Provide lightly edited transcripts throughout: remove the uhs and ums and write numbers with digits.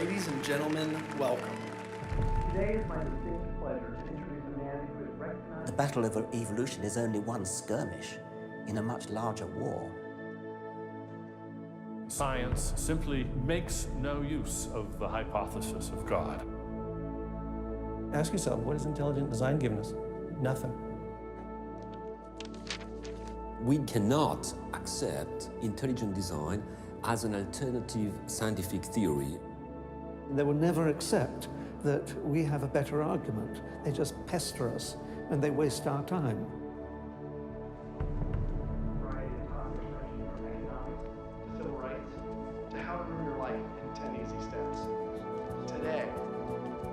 Ladies and gentlemen, welcome. Today is my distinct pleasure to introduce a man who is recognized. The battle of evolution is only one skirmish in a much larger war. Science simply makes no use of the hypothesis of God. Ask yourself, what has intelligent design given us? Nothing. We cannot accept intelligent design as an alternative scientific theory. They will never accept that we have a better argument. They just pester us and they waste our time. Civil rights, to how to ruin your life in 10 easy steps. Today,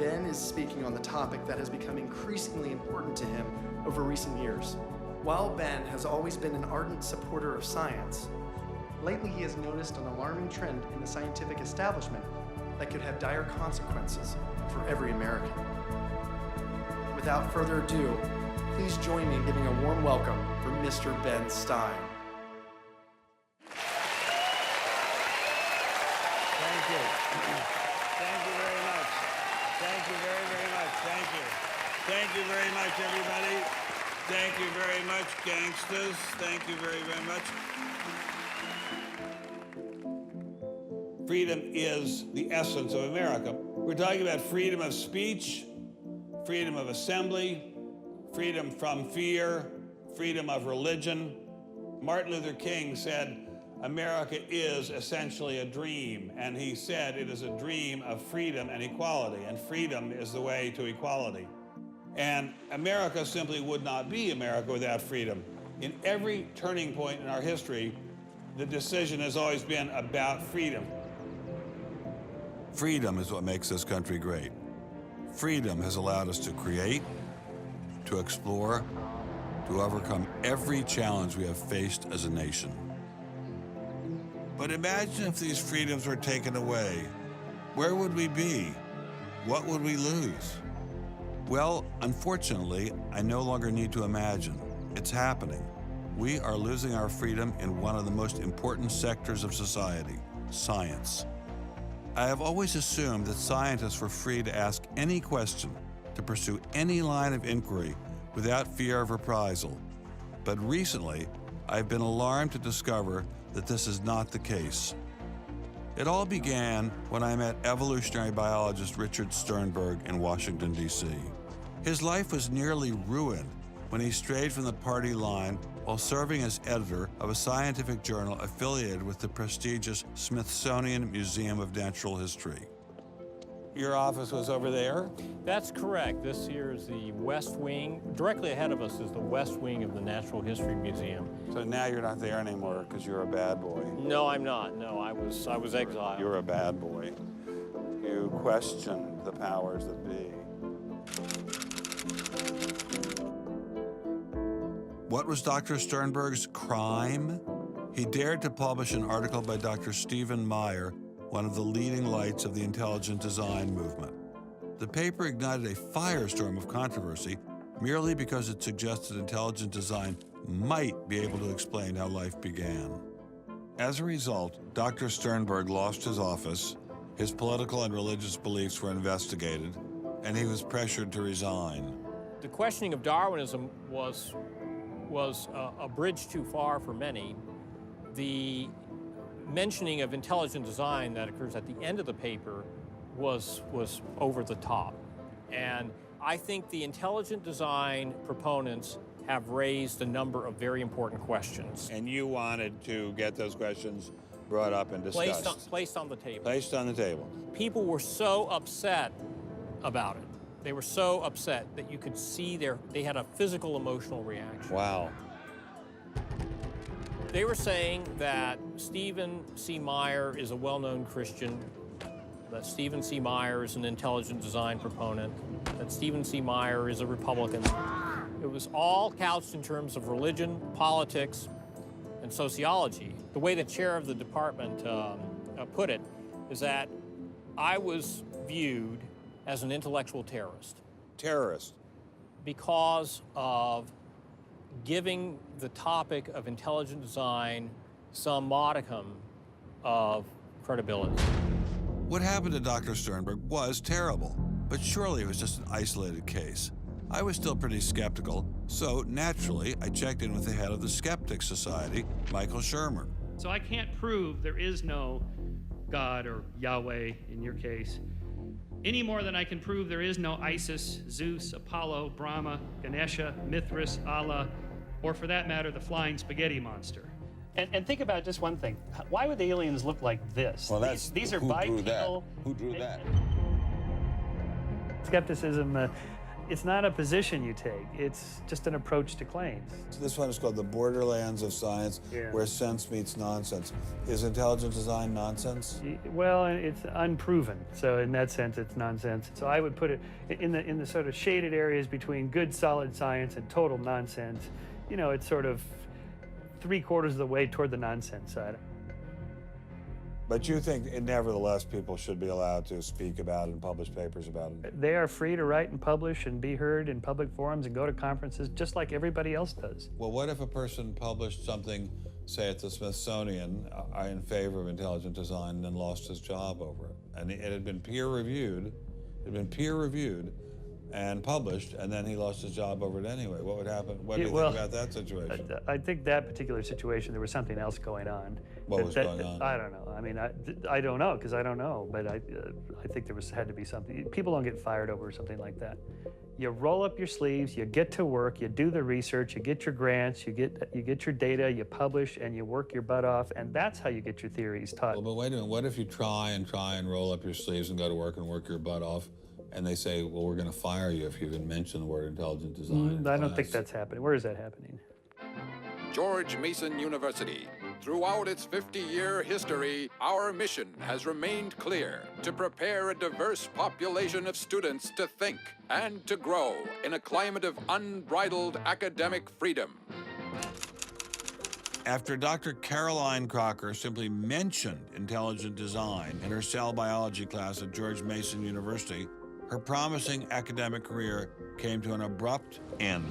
Ben is speaking on the topic that has become increasingly important to him over recent years. While Ben has always been an ardent supporter of science, lately he has noticed an alarming trend in the scientific establishment that could have dire consequences for every American. Without further ado, please join me in giving a warm welcome for Mr. Ben Stein. Thank you. Thank you very much. Thank you very, very much. Thank you. Thank you very much, everybody. Thank you very much, gangsters. Thank you very, very much. Freedom is the essence of America. We're talking about freedom of speech, freedom of assembly, freedom from fear, freedom of religion. Martin Luther King said, America is essentially a dream, and he said it is a dream of freedom and equality, and freedom is the way to equality. And America simply would not be America without freedom. In every turning point in our history, the decision has always been about freedom. Freedom is what makes this country great. Freedom has allowed us to create, to explore, to overcome every challenge we have faced as a nation. But imagine if these freedoms were taken away. Where would we be? What would we lose? Well, unfortunately, I no longer need to imagine. It's happening. We are losing our freedom in one of the most important sectors of society, science. I have always assumed that scientists were free to ask any question, to pursue any line of inquiry without fear of reprisal. But recently, I've been alarmed to discover that this is not the case. It all began when I met evolutionary biologist Richard Sternberg in Washington, D.C. His life was nearly ruined when he strayed from the party line while serving as editor of a scientific journal affiliated with the prestigious Smithsonian Museum of Natural History. Your office was over there? That's correct. This here is the West Wing. Directly ahead of us is the West Wing of the Natural History Museum. So now you're not there anymore because you're a bad boy. No, I'm not. No, I was exiled. You're a bad boy. You questioned the powers that be. What was Dr. Sternberg's crime? He dared to publish an article by Dr. Stephen Meyer, one of the leading lights of the intelligent design movement. The paper ignited a firestorm of controversy merely because it suggested intelligent design might be able to explain how life began. As a result, Dr. Sternberg lost his office, his political and religious beliefs were investigated, and he was pressured to resign. The questioning of Darwinism was a bridge too far for many. The mentioning of intelligent design that occurs at the end of the paper was over the top. And I think the intelligent design proponents have raised a number of very important questions. And you wanted to get those questions brought up and discussed. Placed on the table. Placed on the table. People were so upset about it. They were so upset that you could see they had a physical, emotional reaction. Wow. They were saying that Stephen C. Meyer is a well-known Christian, that Stephen C. Meyer is an intelligent design proponent, that Stephen C. Meyer is a Republican. It was all couched in terms of religion, politics, and sociology. The way the chair of the department put it is that I was viewed as an intellectual terrorist. Terrorist. Because of giving the topic of intelligent design some modicum of credibility. What happened to Dr. Sternberg was terrible, but surely it was just an isolated case. I was still pretty skeptical, so naturally I checked in with the head of the Skeptics Society, Michael Shermer. So I can't prove there is no God or Yahweh in your case, any more than I can prove there is no Isis, Zeus, Apollo, Brahma, Ganesha, Mithras, Allah, or for that matter, the flying spaghetti monster. And think about just one thing. Why would the aliens look like this? Well, that's, these are who drew that? bipedal. Who drew that? Skepticism, it's not a position you take. It's just an approach to claims. This one is called the borderlands of science, where sense meets nonsense. Is intelligent design nonsense? Well, it's unproven, so in that sense, it's nonsense. So I would put it in the sort of shaded areas between good, solid science and total nonsense. You know, it's sort of 3/4 of the way toward the nonsense side. But you think, nevertheless, people should be allowed to speak about it and publish papers about it? They are free to write and publish and be heard in public forums and go to conferences just like everybody else does. Well, what if a person published something, say at the Smithsonian, in favor of intelligent design and then lost his job over it? And it had been peer-reviewed, and published, and then he lost his job over it anyway. What would happen? What do you think about that situation? I think that particular situation, there was something else going on. What was going on? I don't know. I mean, I don't know, because I don't know, but I think had to be something. People don't get fired over something like that. You roll up your sleeves, you get to work, you do the research, you get your grants, you get your data, you publish, and you work your butt off, and that's how you get your theories taught. Well, but wait a minute. What if you try and roll up your sleeves and go to work and work your butt off, and they say, well, we're going to fire you if you even mention the word intelligent design? I don't think that's happening. Where is that happening? George Mason University. Throughout its 50-year history, our mission has remained clear: to prepare a diverse population of students to think and to grow in a climate of unbridled academic freedom. After Dr. Caroline Crocker simply mentioned intelligent design in her cell biology class at George Mason University, her promising academic career came to an abrupt end.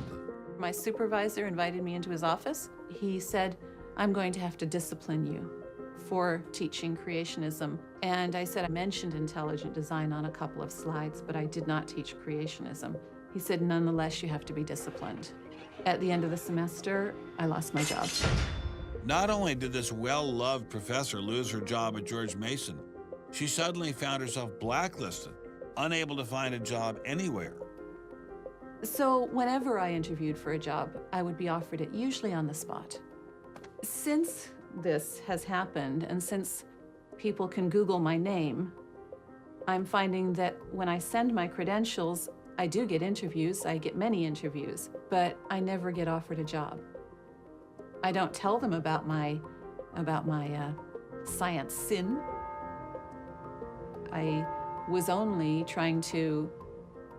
My supervisor invited me into his office. He said, "I'm going to have to discipline you for teaching creationism." And I said, I mentioned intelligent design on a couple of slides, but I did not teach creationism. He said, "Nonetheless, you have to be disciplined." At the end of the semester, I lost my job. Not only did this well-loved professor lose her job at George Mason, she suddenly found herself blacklisted, unable to find a job anywhere. So whenever I interviewed for a job, I would be offered it, usually on the spot. Since this has happened, and since people can Google my name, I'm finding that when I send my credentials, I do get interviews. I get many interviews, but I never get offered a job. I don't tell them about my science sin. I was only trying to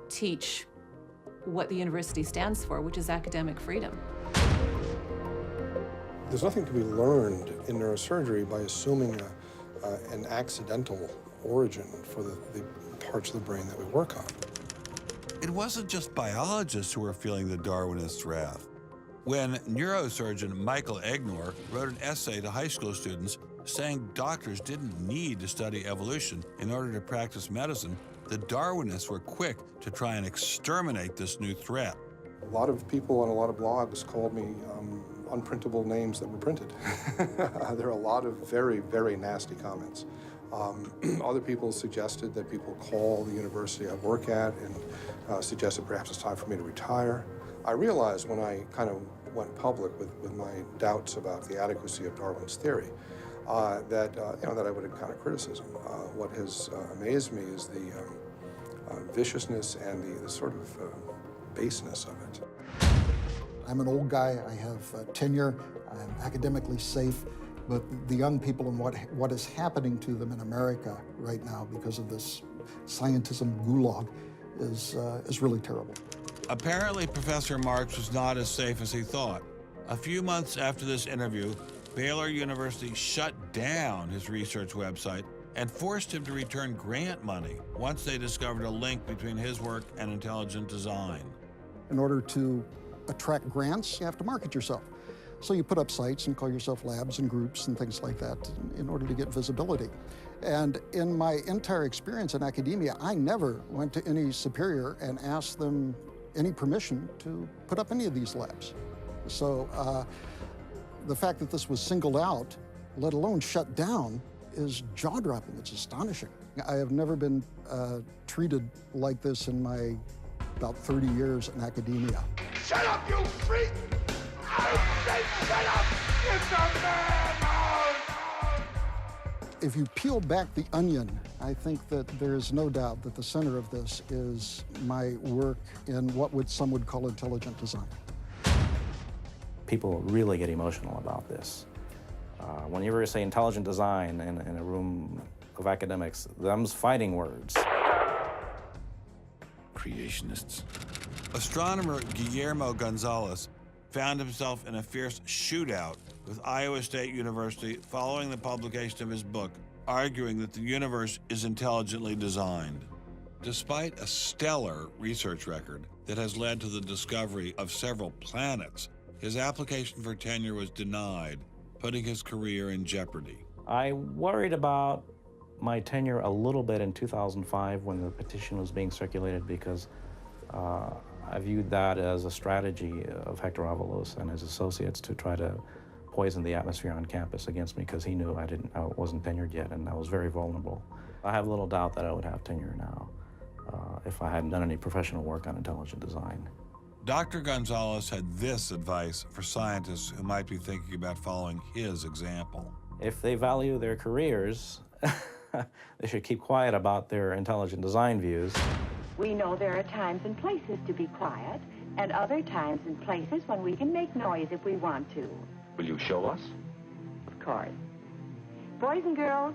teach what the university stands for, which is academic freedom. There's nothing to be learned in neurosurgery by assuming an accidental origin for the parts of the brain that we work on. It wasn't just biologists who were feeling the Darwinist wrath. When neurosurgeon Michael Egnor wrote an essay to high school students saying doctors didn't need to study evolution in order to practice medicine, the Darwinists were quick to try and exterminate this new threat. A lot of people on a lot of blogs called me unprintable names that were printed. There are a lot of very, very nasty comments. Other people suggested that people call the university I work at and suggested perhaps it's time for me to retire. I realized when I kind of went public with my doubts about the adequacy of Darwin's theory that I would encounter criticism. What has amazed me is the viciousness and the sort of baseness of it. I'm an old guy, I have tenure, I'm academically safe, but the young people and what is happening to them in America right now because of this scientism gulag is really terrible. Apparently, Professor Marks was not as safe as he thought. A few months after this interview, Baylor University shut down his research website and forced him to return grant money once they discovered a link between his work and intelligent design. In order to attract grants, you have to market yourself. So you put up sites and call yourself labs and groups and things like that in order to get visibility. And in my entire experience in academia, I never went to any superior and asked them any permission to put up any of these labs. So the fact that this was singled out, let alone shut down, is jaw-dropping. It's astonishing. I have never been treated like this in my about 30 years in academia. Shut up, you freak! I said shut up! It's a madhouse! If you peel back the onion, I think that there is no doubt that the center of this is my work in what some would call intelligent design. People really get emotional about this. Whenever you say intelligent design in a room of academics, them's fighting words. Creationists. Astronomer Guillermo Gonzalez found himself in a fierce shootout with Iowa State University following the publication of his book, arguing that the universe is intelligently designed. Despite a stellar research record that has led to the discovery of several planets, his application for tenure was denied, putting his career in jeopardy. I worried about my tenure a little bit in 2005 when the petition was being circulated because I viewed that as a strategy of Hector Avalos and his associates to try to poison the atmosphere on campus against me because he knew I wasn't tenured yet and I was very vulnerable. I have little doubt that I would have tenure now if I hadn't done any professional work on intelligent design. Dr. Gonzalez had this advice for scientists who might be thinking about following his example. If they value their careers, they should keep quiet about their intelligent design views. We know there are times and places to be quiet, and other times and places when we can make noise if we want to. Will you show us? Of course. Boys and girls,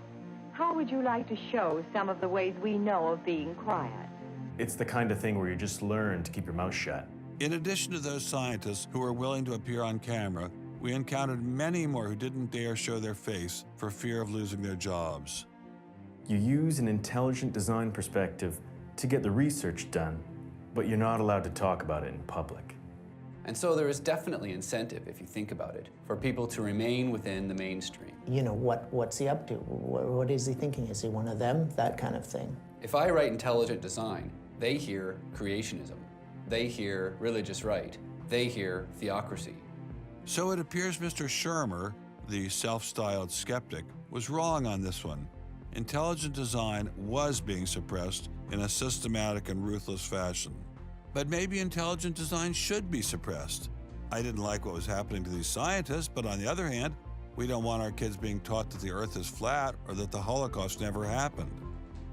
how would you like to show some of the ways we know of being quiet? It's the kind of thing where you just learn to keep your mouth shut. In addition to those scientists who were willing to appear on camera, we encountered many more who didn't dare show their face for fear of losing their jobs. You use an intelligent design perspective to get the research done, but you're not allowed to talk about it in public. And so there is definitely incentive, if you think about it, for people to remain within the mainstream. You know, what's he up to? What is he thinking? Is he one of them? That kind of thing. If I write intelligent design, they hear creationism. They hear religious right. They hear theocracy. So it appears Mr. Shermer, the self-styled skeptic, was wrong on this one. Intelligent design was being suppressed in a systematic and ruthless fashion. But maybe intelligent design should be suppressed. I didn't like what was happening to these scientists, but on the other hand, we don't want our kids being taught that the Earth is flat or that the Holocaust never happened.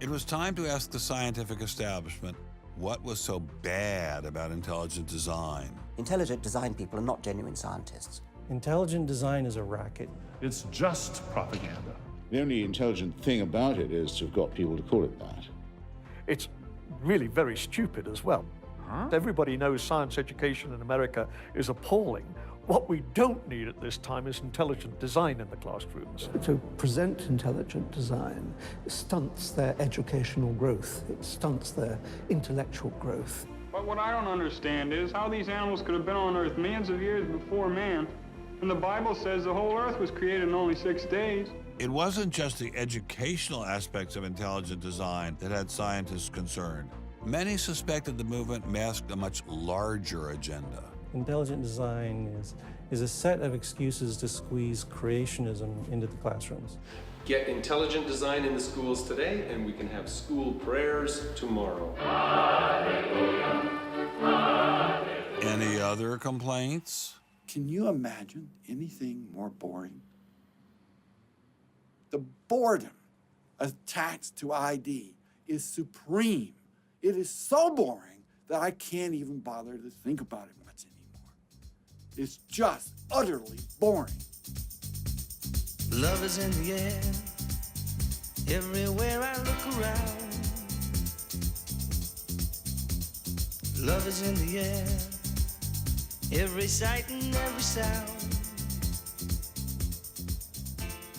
It was time to ask the scientific establishment what was so bad about intelligent design. Intelligent design people are not genuine scientists. Intelligent design is a racket. It's just propaganda. The only intelligent thing about it is to have got people to call it that. It's really very stupid as well. Everybody knows science education in America is appalling. What we don't need at this time is intelligent design in the classrooms. To present intelligent design stunts their educational growth. It stunts their intellectual growth. But what I don't understand is how these animals could have been on Earth millions of years before man. And the Bible says the whole Earth was created in only 6 days. It wasn't just the educational aspects of intelligent design that had scientists concerned. Many suspected the movement masked a much larger agenda. Intelligent design is a set of excuses to squeeze creationism into the classrooms. Get intelligent design in the schools today, and we can have school prayers tomorrow. Any other complaints? Can you imagine anything more boring? The boredom attached to ID is supreme. It is so boring that I can't even bother to think about it much anymore. It's just utterly boring. Love is in the air, everywhere I look around. Love is in the air, every sight and every sound.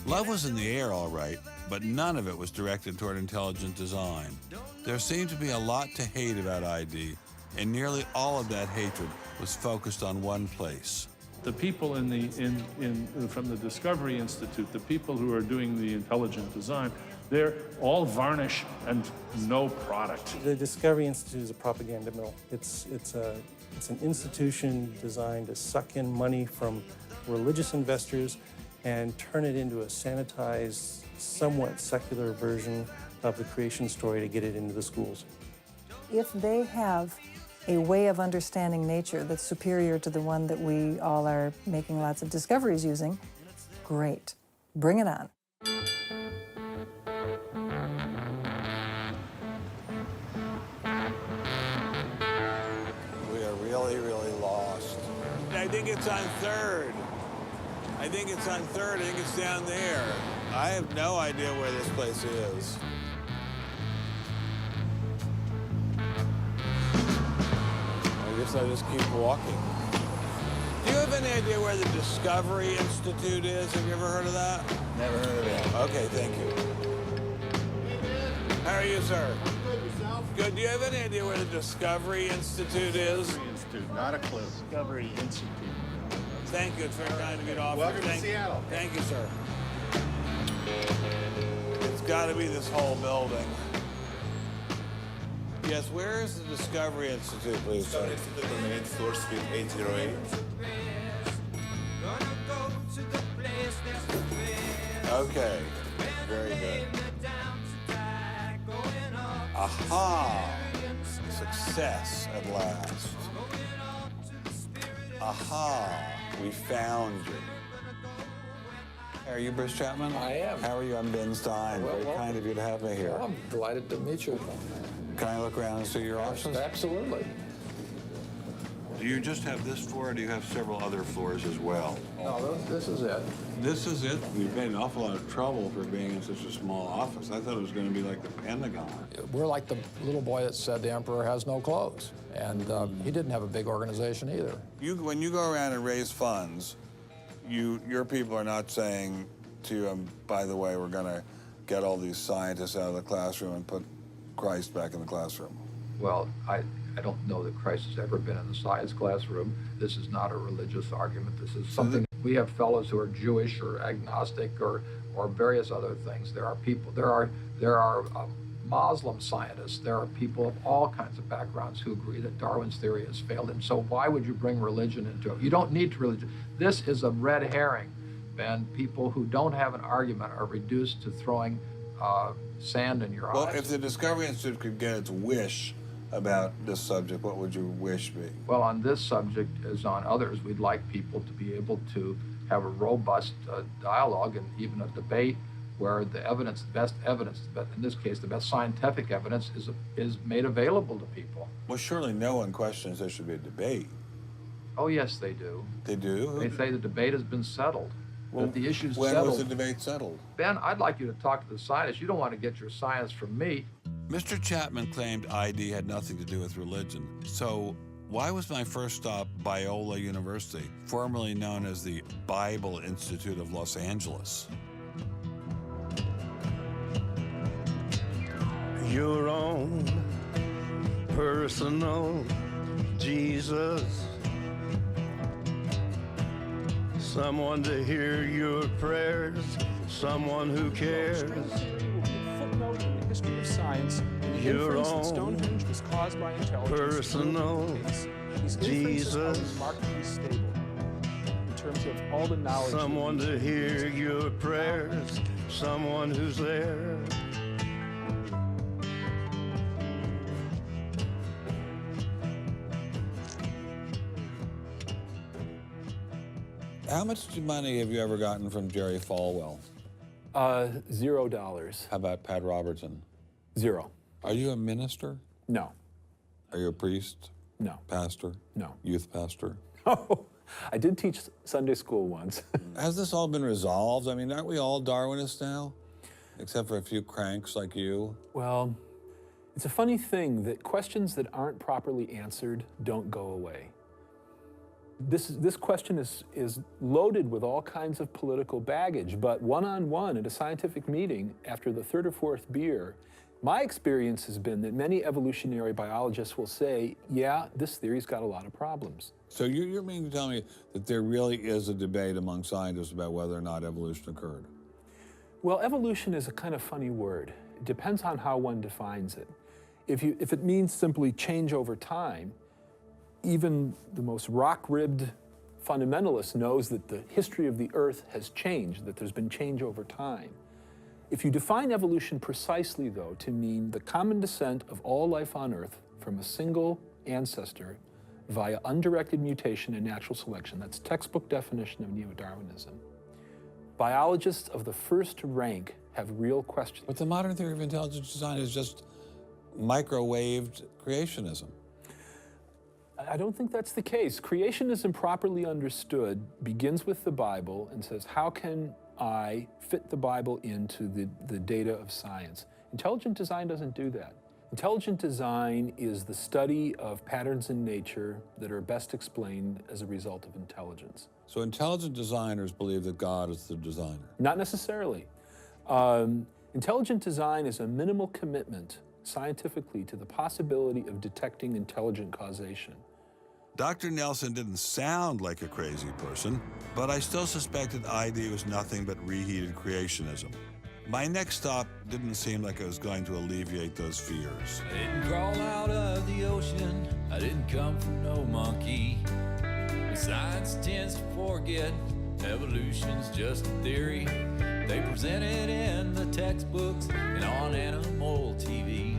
Love was in the air, all right, but none of it was directed toward intelligent design. There seemed to be a lot to hate about ID, and nearly all of that hatred was focused on one place: The people from the Discovery Institute, the people who are doing the intelligent design, they're all varnish and no product. The Discovery Institute is a propaganda mill. It's an institution designed to suck in money from religious investors and turn it into a sanitized, somewhat secular version of the creation story to get it into the schools. If they have a way of understanding nature that's superior to the one that we all are making lots of discoveries using, great. Bring it on. We are really, really lost. I think it's on 3rd. I think it's on 3rd. I think it's down there. I have no idea where this place is. I guess I just keep walking. Do you have any idea where the Discovery Institute is? Have you ever heard of that? Never heard of it. Okay, thank you. How are you, sir? Good, yourself? Good. Do you have any idea where the Discovery Institute is? Discovery Institute, not a clue. Discovery Institute. Thank you. It's very kind of you to offer. Welcome to Seattle. Thank you, sir. It's got to be this whole building. Yes, where is the Discovery Institute, please? Discovery Institute on the 8th floor, suite 808. Okay, very good. Aha! Success at last. Aha! We found you. Are you Bruce Chapman? I am. How are you? I'm Ben Stein. Well, Very kind of you to have me here. Well, I'm delighted to meet you. Can I look around and see your office? Absolutely. Do you just have this floor, or do you have several other floors as well? No, this is it. This is it? We've made an awful lot of trouble for being in such a small office. I thought it was going to be like the Pentagon. We're like the little boy that said the emperor has no clothes. And he didn't have a big organization either. When you go around and raise funds, your people are not saying to you, by the way, we're going to get all these scientists out of the classroom and put Christ back in the classroom. Well, I don't know that Christ has ever been in the science classroom. This is not a religious argument. This is something. We have fellows who are Jewish or agnostic or various other things. There are people. There are Muslim scientists. There are people of all kinds of backgrounds who agree that Darwin's theory has failed. And so why would you bring religion into it? You don't need religion. This is a red herring, Ben. People who don't have an argument are reduced to throwing sand in your eyes. Well, if the Discovery Institute could get its wish about this subject, what would your wish be? Well, on this subject, as on others, we'd like people to be able to have a robust dialogue and even a debate where the evidence, the best evidence, in this case, the best scientific evidence is made available to people. Well, surely no one questions there should be a debate. Oh, yes, they do. They do? They say the debate has been settled. Well, that the issue's when settled. was the debate settled? Ben, I'd like you to talk to the scientists. You don't want to get your science from me. Mr. Chapman claimed ID had nothing to do with religion. So why was my first stop Biola University, formerly known as the Bible Institute of Los Angeles? Your own personal Jesus. Someone to hear your prayers, someone who cares. Footnote in the history of science, the Your inference that own Stonehenge was caused by intelligence. personal These inferences are Jesus. remarkably stable in terms of all the knowledge. Someone to hear your prayers, someone who's there. How much money have you ever gotten from Jerry Falwell? $0. How about Pat Robertson? 0. Are you a minister? No. Are you a priest? No. Pastor? No. Youth pastor? Oh, I did teach Sunday school once. Has this all been resolved? I mean, aren't we all Darwinists now? Except for a few cranks like you? Well, it's a funny thing that questions that aren't properly answered don't go away. This question is loaded with all kinds of political baggage, but one-on-one at a scientific meeting after the third or fourth beer, My experience has been that many evolutionary biologists will say, yeah, this theory's got a lot of problems. So you're meaning to tell me that there really is a debate among scientists about whether or not evolution occurred? Well, evolution is a kind of funny word. It depends on how one defines it. If it means simply change over time, even the most rock-ribbed fundamentalist knows that the history of the Earth has changed, that there's been change over time. If you define evolution precisely, though, to mean the common descent of all life on Earth from a single ancestor via undirected mutation and natural selection, that's textbook definition of neo-Darwinism, biologists of the first rank have real questions. But the modern theory of intelligent design is just microwaved creationism. I don't think that's the case. Creationism, properly understood, begins with the Bible and says, how can I fit the Bible into the data of science? Intelligent design doesn't do that. Intelligent design is the study of patterns in nature that are best explained as a result of intelligence. So intelligent designers believe that God is the designer? Not necessarily. Intelligent design is a minimal commitment scientifically to the possibility of detecting intelligent causation. Dr. Nelson didn't sound like a crazy person, but I still suspected ID was nothing but reheated creationism. My next stop didn't seem like it was going to alleviate those fears. I didn't crawl out of the ocean, I didn't come from no monkey. But science tends to forget evolution's just a theory. They present it in the textbooks and on animal TV.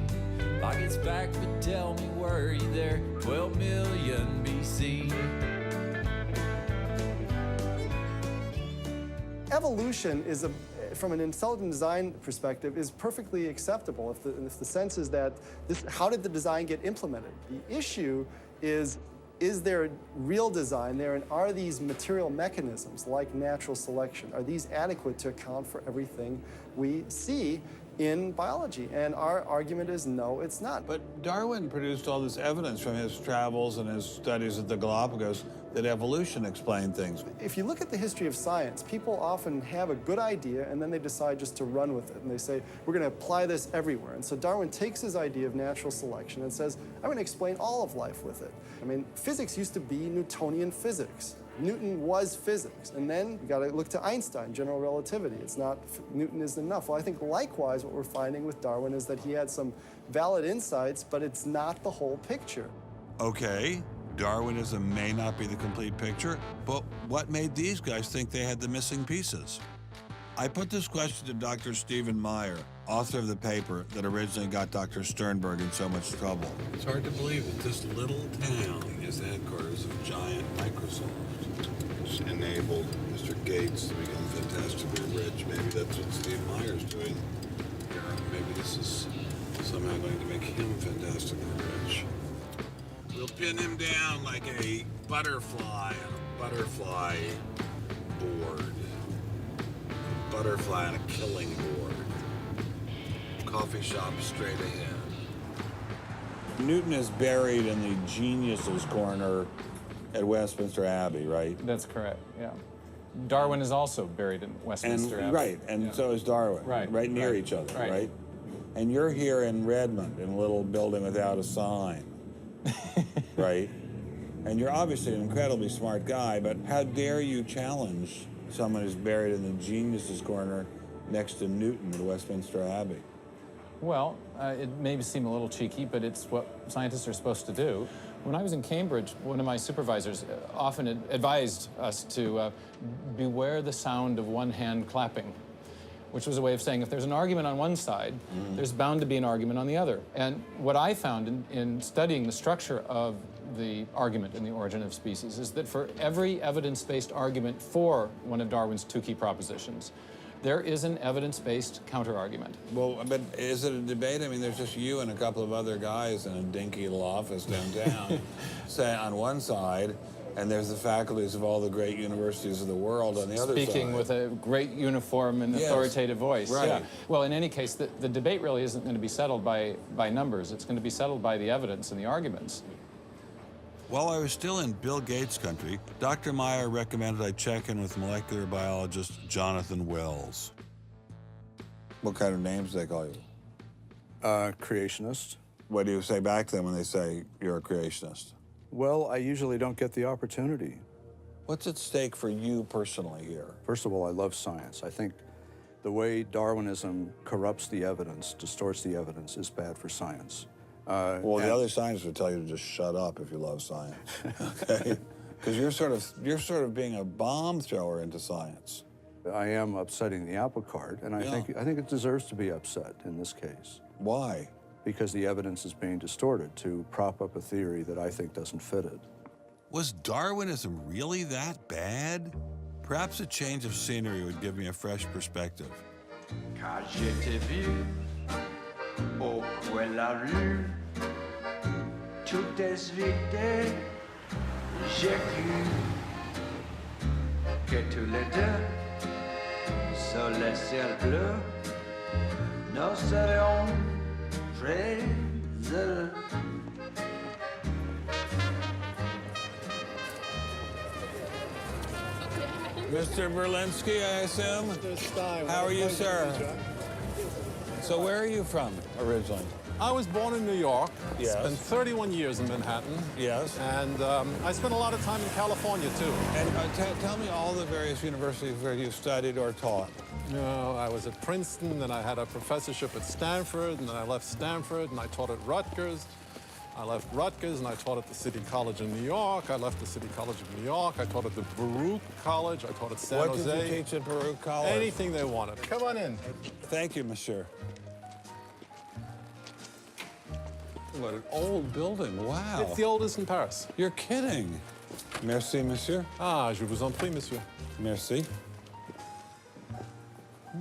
Like it's fact, but tell me, were you there 12 million BC? Evolution is from an intelligent design perspective, is perfectly acceptable if the sense is that how did the design get implemented? The issue is there real design there, and are these material mechanisms like natural selection, are these adequate to account for everything we see in biology? And our argument is no, it's not. But Darwin produced all this evidence from his travels and his studies at the Galapagos that evolution explained things. If you look at the history of science, people often have a good idea and then they decide just to run with it. And they say, we're going to apply this everywhere. And so Darwin takes his idea of natural selection and says, I'm going to explain all of life with it. I mean, physics used to be Newtonian physics. Newton was physics. And then we got to look to Einstein, general relativity. It's not, Newton isn't enough. Well, I think likewise what we're finding with Darwin is that he had some valid insights, but it's not the whole picture. Okay, Darwinism may not be the complete picture, but what made these guys think they had the missing pieces? I put this question to Dr. Stephen Meyer, author of the paper that originally got Dr. Sternberg in so much trouble. It's hard to believe that this little town is the headquarters of giant Microsoft. Which enabled Mr. Gates to become fantastically rich. Maybe that's what Steve Meyer's doing. Maybe this is somehow going to make him fantastically rich. We'll pin him down like a butterfly on a butterfly board. A butterfly on a killing board. Coffee shop straight ahead. Newton is buried in the geniuses corner at Westminster Abbey, right? That's correct, yeah. Darwin is also buried in Westminster Abbey. Right, and so is Darwin. Right near each other, right? And you're here in Redmond, in a little building without a sign, right? And you're obviously an incredibly smart guy, but how dare you challenge someone who's buried in the geniuses corner next to Newton at Westminster Abbey? Well, it may seem a little cheeky, but it's what scientists are supposed to do. When I was in Cambridge, one of my supervisors often advised us to beware the sound of one hand clapping, which was a way of saying if there's an argument on one side, there's bound to be an argument on the other. And what I found in studying the structure of the argument in The Origin of Species is that for every evidence-based argument for one of Darwin's two key propositions, there is an evidence-based counter-argument. Well, but is it a debate? I mean, there's just you and a couple of other guys in a dinky little office downtown, say on one side, and there's the faculties of all the great universities of the world on the other side. Speaking with a great uniform and authoritative voice. Right. Yeah. Well, in any case, the debate really isn't going to be settled by numbers. It's going to be settled by the evidence and the arguments. While I was still in Bill Gates country, Dr. Meyer recommended I check in with molecular biologist Jonathan Wells. What kind of names do they call you? Creationist. What do you say back to them when they say you're a creationist? Well, I usually don't get the opportunity. What's at stake for you personally here? First of all, I love science. I think the way Darwinism corrupts the evidence, distorts the evidence, is bad for science. Well, the other scientists would tell you to just shut up if you love science, okay? Because you're sort of being a bomb thrower into science. I am upsetting the apple cart, and I think it deserves to be upset in this case. Why? Because the evidence is being distorted to prop up a theory that I think doesn't fit it. Was Darwinism really that bad? Perhaps a change of scenery would give me a fresh perspective. Quand je t'ai vu au coin de la rue, tout est vide, j'ai cru que tous les deux, sur le ciel bleu, nous serions très heureux. Mr. Berlinski, I assume? Mr. Stein. How are you, sir? So where are you from originally? I was born in New York. Yes. Spent 31 years in Manhattan. Yes. And I spent a lot of time in California, too. And tell me all the various universities where you studied or taught. No, I was at Princeton, then I had a professorship at Stanford, and then I left Stanford, and I taught at Rutgers. I left Rutgers, and I taught at the City College in New York. I left the City College of New York. I taught at the Baruch College. I taught at San Jose. What did you teach at Baruch College? Anything they wanted. Come on in. Thank you, monsieur. What an old building, wow. It's the oldest in Paris. You're kidding. Merci, monsieur. Ah, je vous en prie, monsieur. Merci.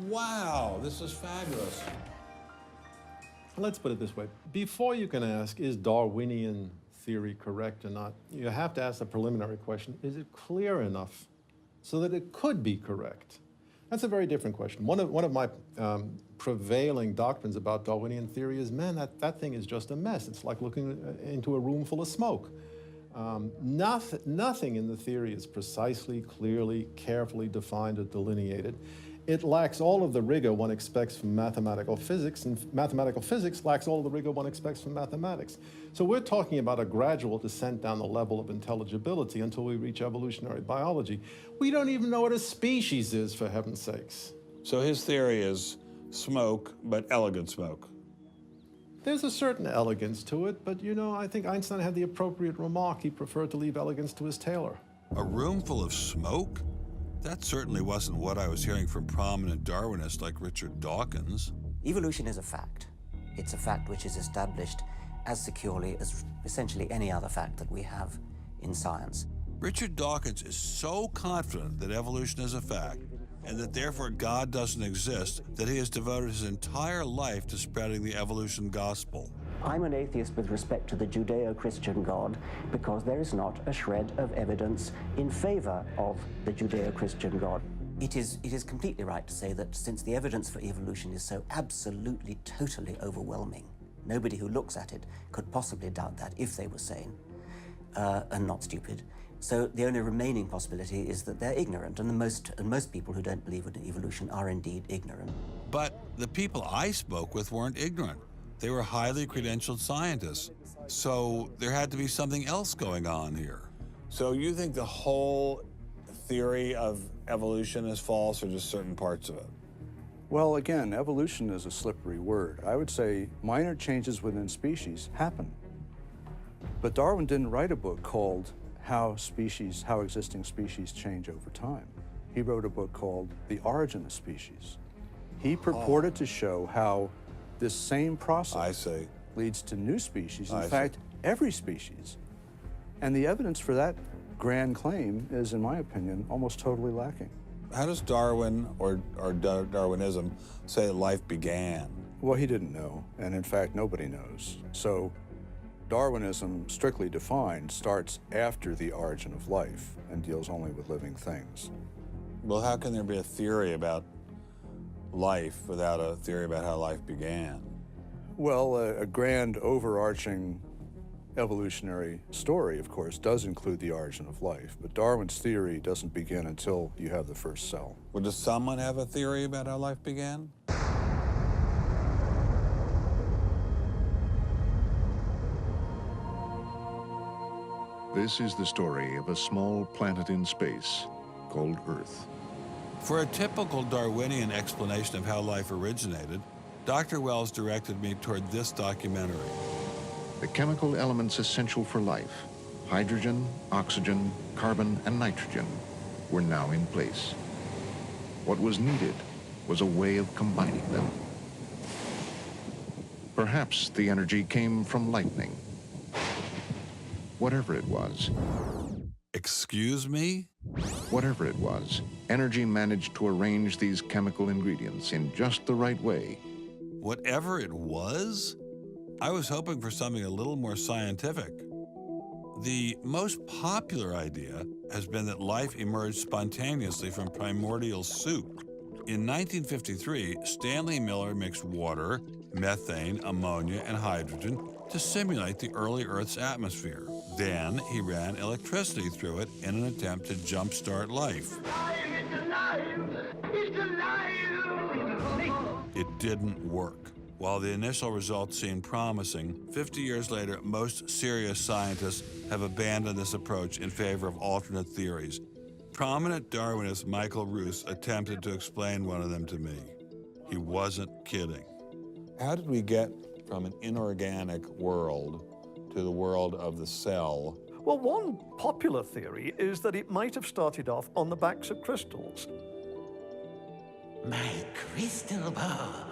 Wow, this is fabulous. Let's put it this way. Before you can ask, is Darwinian theory correct or not, you have to ask the preliminary question, is it clear enough so that it could be correct? That's a very different question. One of my prevailing doctrines about Darwinian theory is, man, that thing is just a mess. It's like looking into a room full of smoke. Nothing in the theory is precisely, clearly, carefully defined or delineated. It lacks all of the rigor one expects from mathematical physics, and mathematical physics lacks all of the rigor one expects from mathematics. So we're talking about a gradual descent down the level of intelligibility until we reach evolutionary biology. We don't even know what a species is, for heaven's sakes. So his theory is smoke, but elegant smoke. There's a certain elegance to it, but you know, I think Einstein had the appropriate remark. He preferred to leave elegance to his tailor. A room full of smoke? That certainly wasn't what I was hearing from prominent Darwinists like Richard Dawkins. Evolution is a fact. It's a fact which is established as securely as essentially any other fact that we have in science. Richard Dawkins is so confident that evolution is a fact, and that therefore God doesn't exist, that he has devoted his entire life to spreading the evolution gospel. I'm an atheist with respect to the Judeo-Christian God because there is not a shred of evidence in favor of the Judeo-Christian God. It is completely right to say that since the evidence for evolution is so absolutely, totally overwhelming, nobody who looks at it could possibly doubt that if they were sane and not stupid. So the only remaining possibility is that they're ignorant, and most people who don't believe in evolution are indeed ignorant. But the people I spoke with weren't ignorant. They were highly credentialed scientists. So there had to be something else going on here. So you think the whole theory of evolution is false, or just certain parts of it? Well, again, evolution is a slippery word. I would say minor changes within species happen. But Darwin didn't write a book called How Existing Species Change Over Time. He wrote a book called The Origin of Species. He purported to show how this same process leads to new species, in fact, every species. And the evidence for that grand claim is, in my opinion, almost totally lacking. How does Darwin or Darwinism say life began? Well, he didn't know, and in fact, nobody knows. So Darwinism, strictly defined, starts after the origin of life and deals only with living things. Well, how can there be a theory about life without a theory about how life began? Well, a grand overarching evolutionary story, of course, does include the origin of life, but Darwin's theory doesn't begin until you have the first cell. Well, does someone have a theory about how life began? This is the story of a small planet in space called Earth. For a typical Darwinian explanation of how life originated, Dr. Wells directed me toward this documentary. The chemical elements essential for life, hydrogen, oxygen, carbon, and nitrogen, were now in place. What was needed was a way of combining them. Perhaps the energy came from lightning. Whatever it was. Excuse me? Whatever it was, energy managed to arrange these chemical ingredients in just the right way. Whatever it was? I was hoping for something a little more scientific. The most popular idea has been that life emerged spontaneously from primordial soup. In 1953, Stanley Miller mixed water, methane, ammonia, and hydrogen to simulate the early Earth's atmosphere. Then he ran electricity through it in an attempt to jumpstart life. It didn't work. While the initial results seemed promising, 50 years later, most serious scientists have abandoned this approach in favor of alternate theories. Prominent Darwinist Michael Roos attempted to explain one of them to me. He wasn't kidding. How did we get from an inorganic world to the world of the cell? Well, one popular theory is that it might have started off on the backs of crystals. My crystal ball.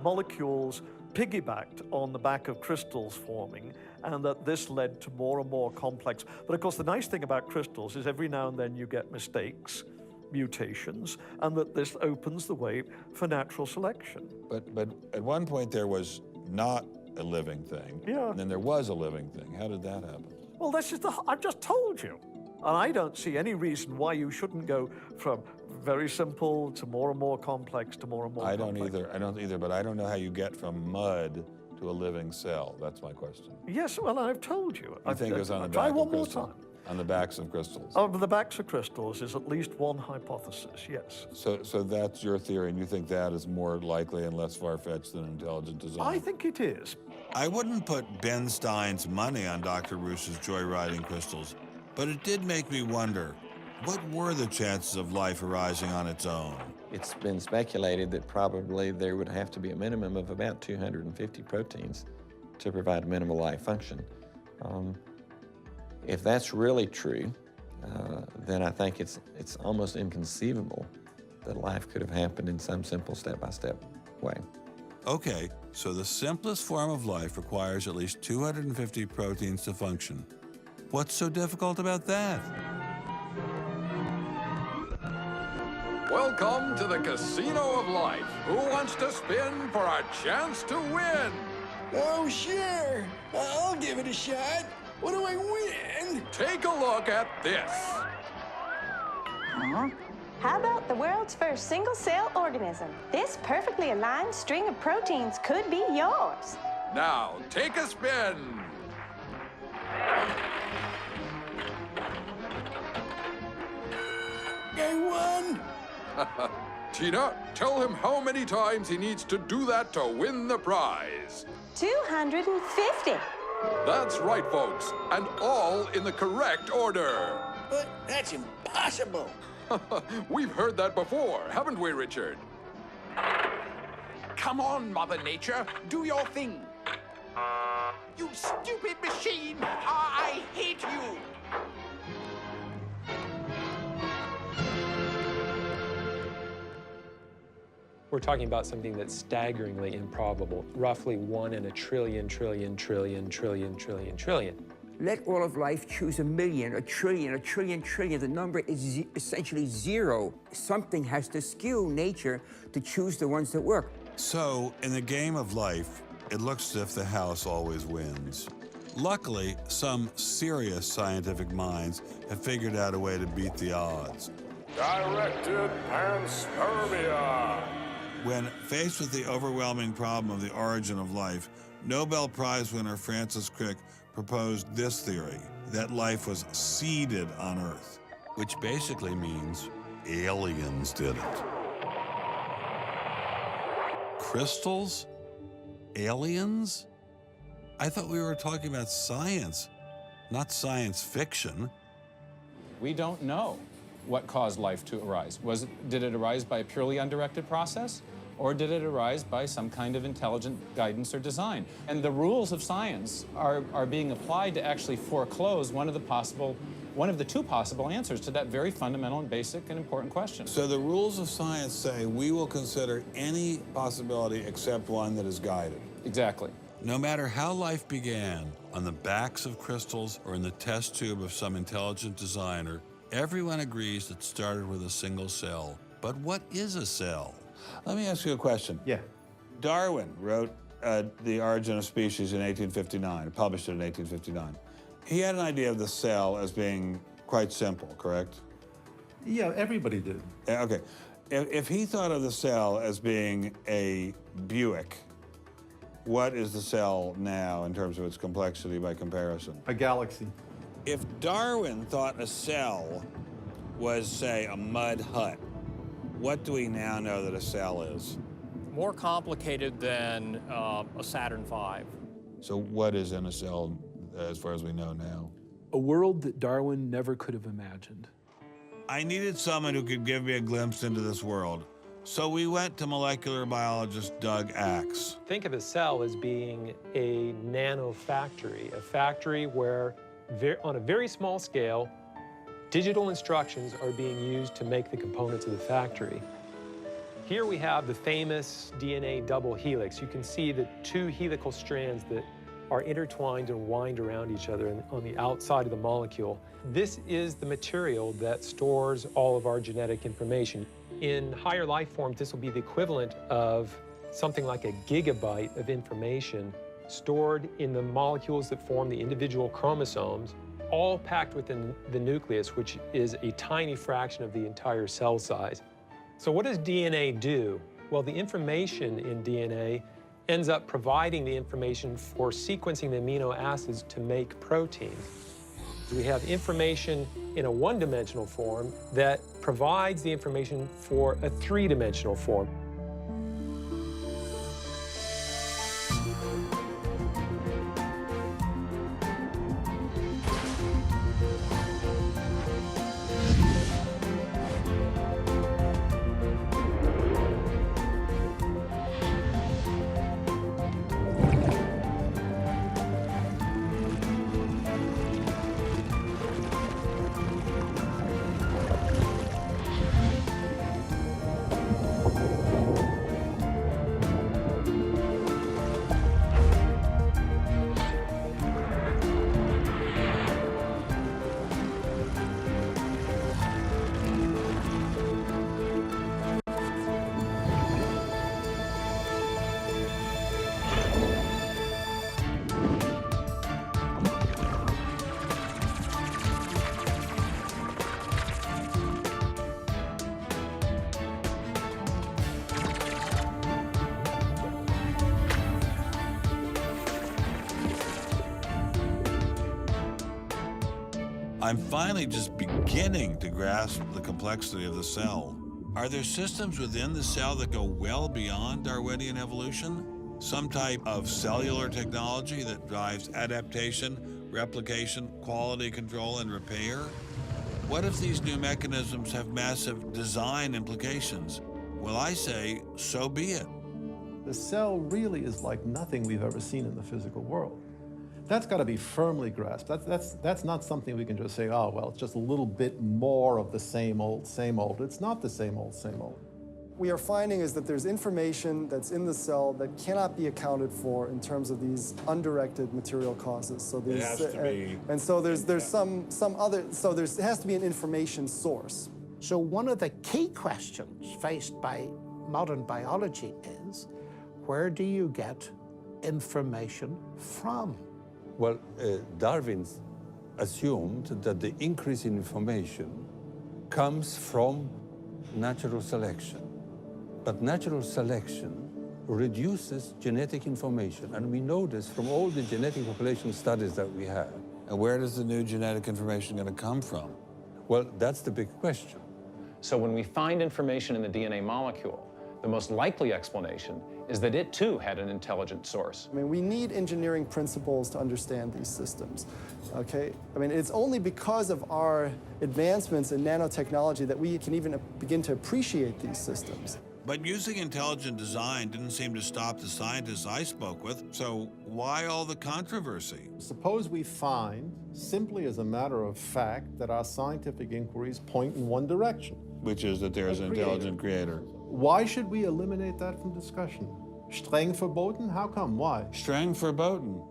Molecules piggybacked on the back of crystals forming, and that this led to more and more complex. But of course, the nice thing about crystals is every now and then you get mistakes, mutations, and that this opens the way for natural selection. But at one point there was not a living thing. Yeah. And then there was a living thing. How did that happen? Well, this is I've just told you. And I don't see any reason why you shouldn't go from very simple to more and more complex to more and more complex. I don't either, but I don't know how you get from mud to a living cell. That's my question. Yes, well, I've told you. I think it was on the try back one of more crystals. time. On the backs of crystals. On the backs of crystals is at least one hypothesis, yes. So that's your theory, and you think that is more likely and less far-fetched than intelligent design? I think it is. I wouldn't put Ben Stein's money on Dr. Roos's joyriding crystals, but it did make me wonder, what were the chances of life arising on its own? It's been speculated that probably there would have to be a minimum of about 250 proteins to provide minimal life function. If that's really true, then I think it's almost inconceivable that life could have happened in some simple step-by-step way. Okay, so the simplest form of life requires at least 250 proteins to function. What's so difficult about that? Welcome to the Casino of Life. Who wants to spin for a chance to win? Oh, sure. I'll give it a shot. What do I win? Take a look at this. Huh? How about the world's first single-cell organism? This perfectly aligned string of proteins could be yours. Now, take a spin. I won. Tina, tell him how many times he needs to do that to win the prize. 250. That's right, folks, and all in the correct order. But that's impossible. We've heard that before, haven't we, Richard? Come on, Mother Nature, do your thing. You stupid machine! I hate you! We're talking about something that's staggeringly improbable, roughly 1 in a trillion, trillion, trillion, trillion, trillion, trillion. Let all of life choose a million, a trillion, a trillion, trillion. The number is essentially zero. Something has to skew nature to choose the ones that work. So, in the game of life, it looks as if the house always wins. Luckily, some serious scientific minds have figured out a way to beat the odds. Directed panspermia. When faced with the overwhelming problem of the origin of life, Nobel Prize winner Francis Crick proposed this theory, that life was seeded on Earth, which basically means aliens did it. Crystals? Aliens? I thought we were talking about science. not science fiction. We don't know what caused life to arise. Did it arise by a purely undirected process? Or did it arise by some kind of intelligent guidance or design? And the rules of science are being applied to actually foreclose one of the two possible answers to that very fundamental and basic and important question. So the rules of science say we will consider any possibility except one that is guided. Exactly. No matter how life began, on the backs of crystals or in the test tube of some intelligent designer, everyone agrees it started with a single cell. But what is a cell? Let me ask you a question. Yeah. Darwin wrote The Origin of Species in 1859, published it in 1859. He had an idea of the cell as being quite simple, correct? Yeah, everybody did. Okay. If he thought of the cell as being a Buick, what is the cell now in terms of its complexity by comparison? A galaxy. If Darwin thought a cell was, say, a mud hut, what do we now know that a cell is? More complicated than a Saturn V. So what is in a cell as far as we know now? A world that Darwin never could have imagined. I needed someone who could give me a glimpse into this world. So we went to molecular biologist Doug Axe. Think of a cell as being a nanofactory, a factory where, on a very small scale, digital instructions are being used to make the components of the factory. Here we have the famous DNA double helix. You can see the two helical strands that are intertwined and wind around each other on the outside of the molecule. This is the material that stores all of our genetic information. In higher life forms, this will be the equivalent of something like a gigabyte of information stored in the molecules that form the individual chromosomes, all packed within the nucleus, which is a tiny fraction of the entire cell size. So what does DNA do? Well, the information in DNA ends up providing the information for sequencing the amino acids to make proteins. We have information in a one-dimensional form that provides the information for a three-dimensional form. I'm finally just beginning to grasp the complexity of the cell. Are there systems within the cell that go well beyond Darwinian evolution? Some type of cellular technology that drives adaptation, replication, quality control, and repair? What if these new mechanisms have massive design implications? Well, I say, so be it. The cell really is like nothing we've ever seen in the physical world. That's got to be firmly grasped. That's not something we can just say, oh, well, it's just a little bit more of the same old, same old. It's not the same old, same old. We are finding is that there's information that's in the cell that cannot be accounted for in terms of these undirected material causes. So It has to be. And so there's some other, so there has to be an information source. So one of the key questions faced by modern biology is, where do you get information from? Well, Darwin assumed that the increase in information comes from natural selection. But natural selection reduces genetic information, and we know this from all the genetic population studies that we have. And where does the new genetic information going to come from? Well, that's the big question. So when we find information in the DNA molecule, The most likely explanation is that it too had an intelligent source. I mean, we need engineering principles to understand these systems, okay? I mean, it's only because of our advancements in nanotechnology that we can even begin to appreciate these systems. But using intelligent design didn't seem to stop the scientists I spoke with, so why all the controversy? Suppose we find, simply as a matter of fact, that our scientific inquiries point in one direction. Which is that there's an intelligent creator. Why should we eliminate that from discussion? Streng verboten? How come? Why? Streng verboten.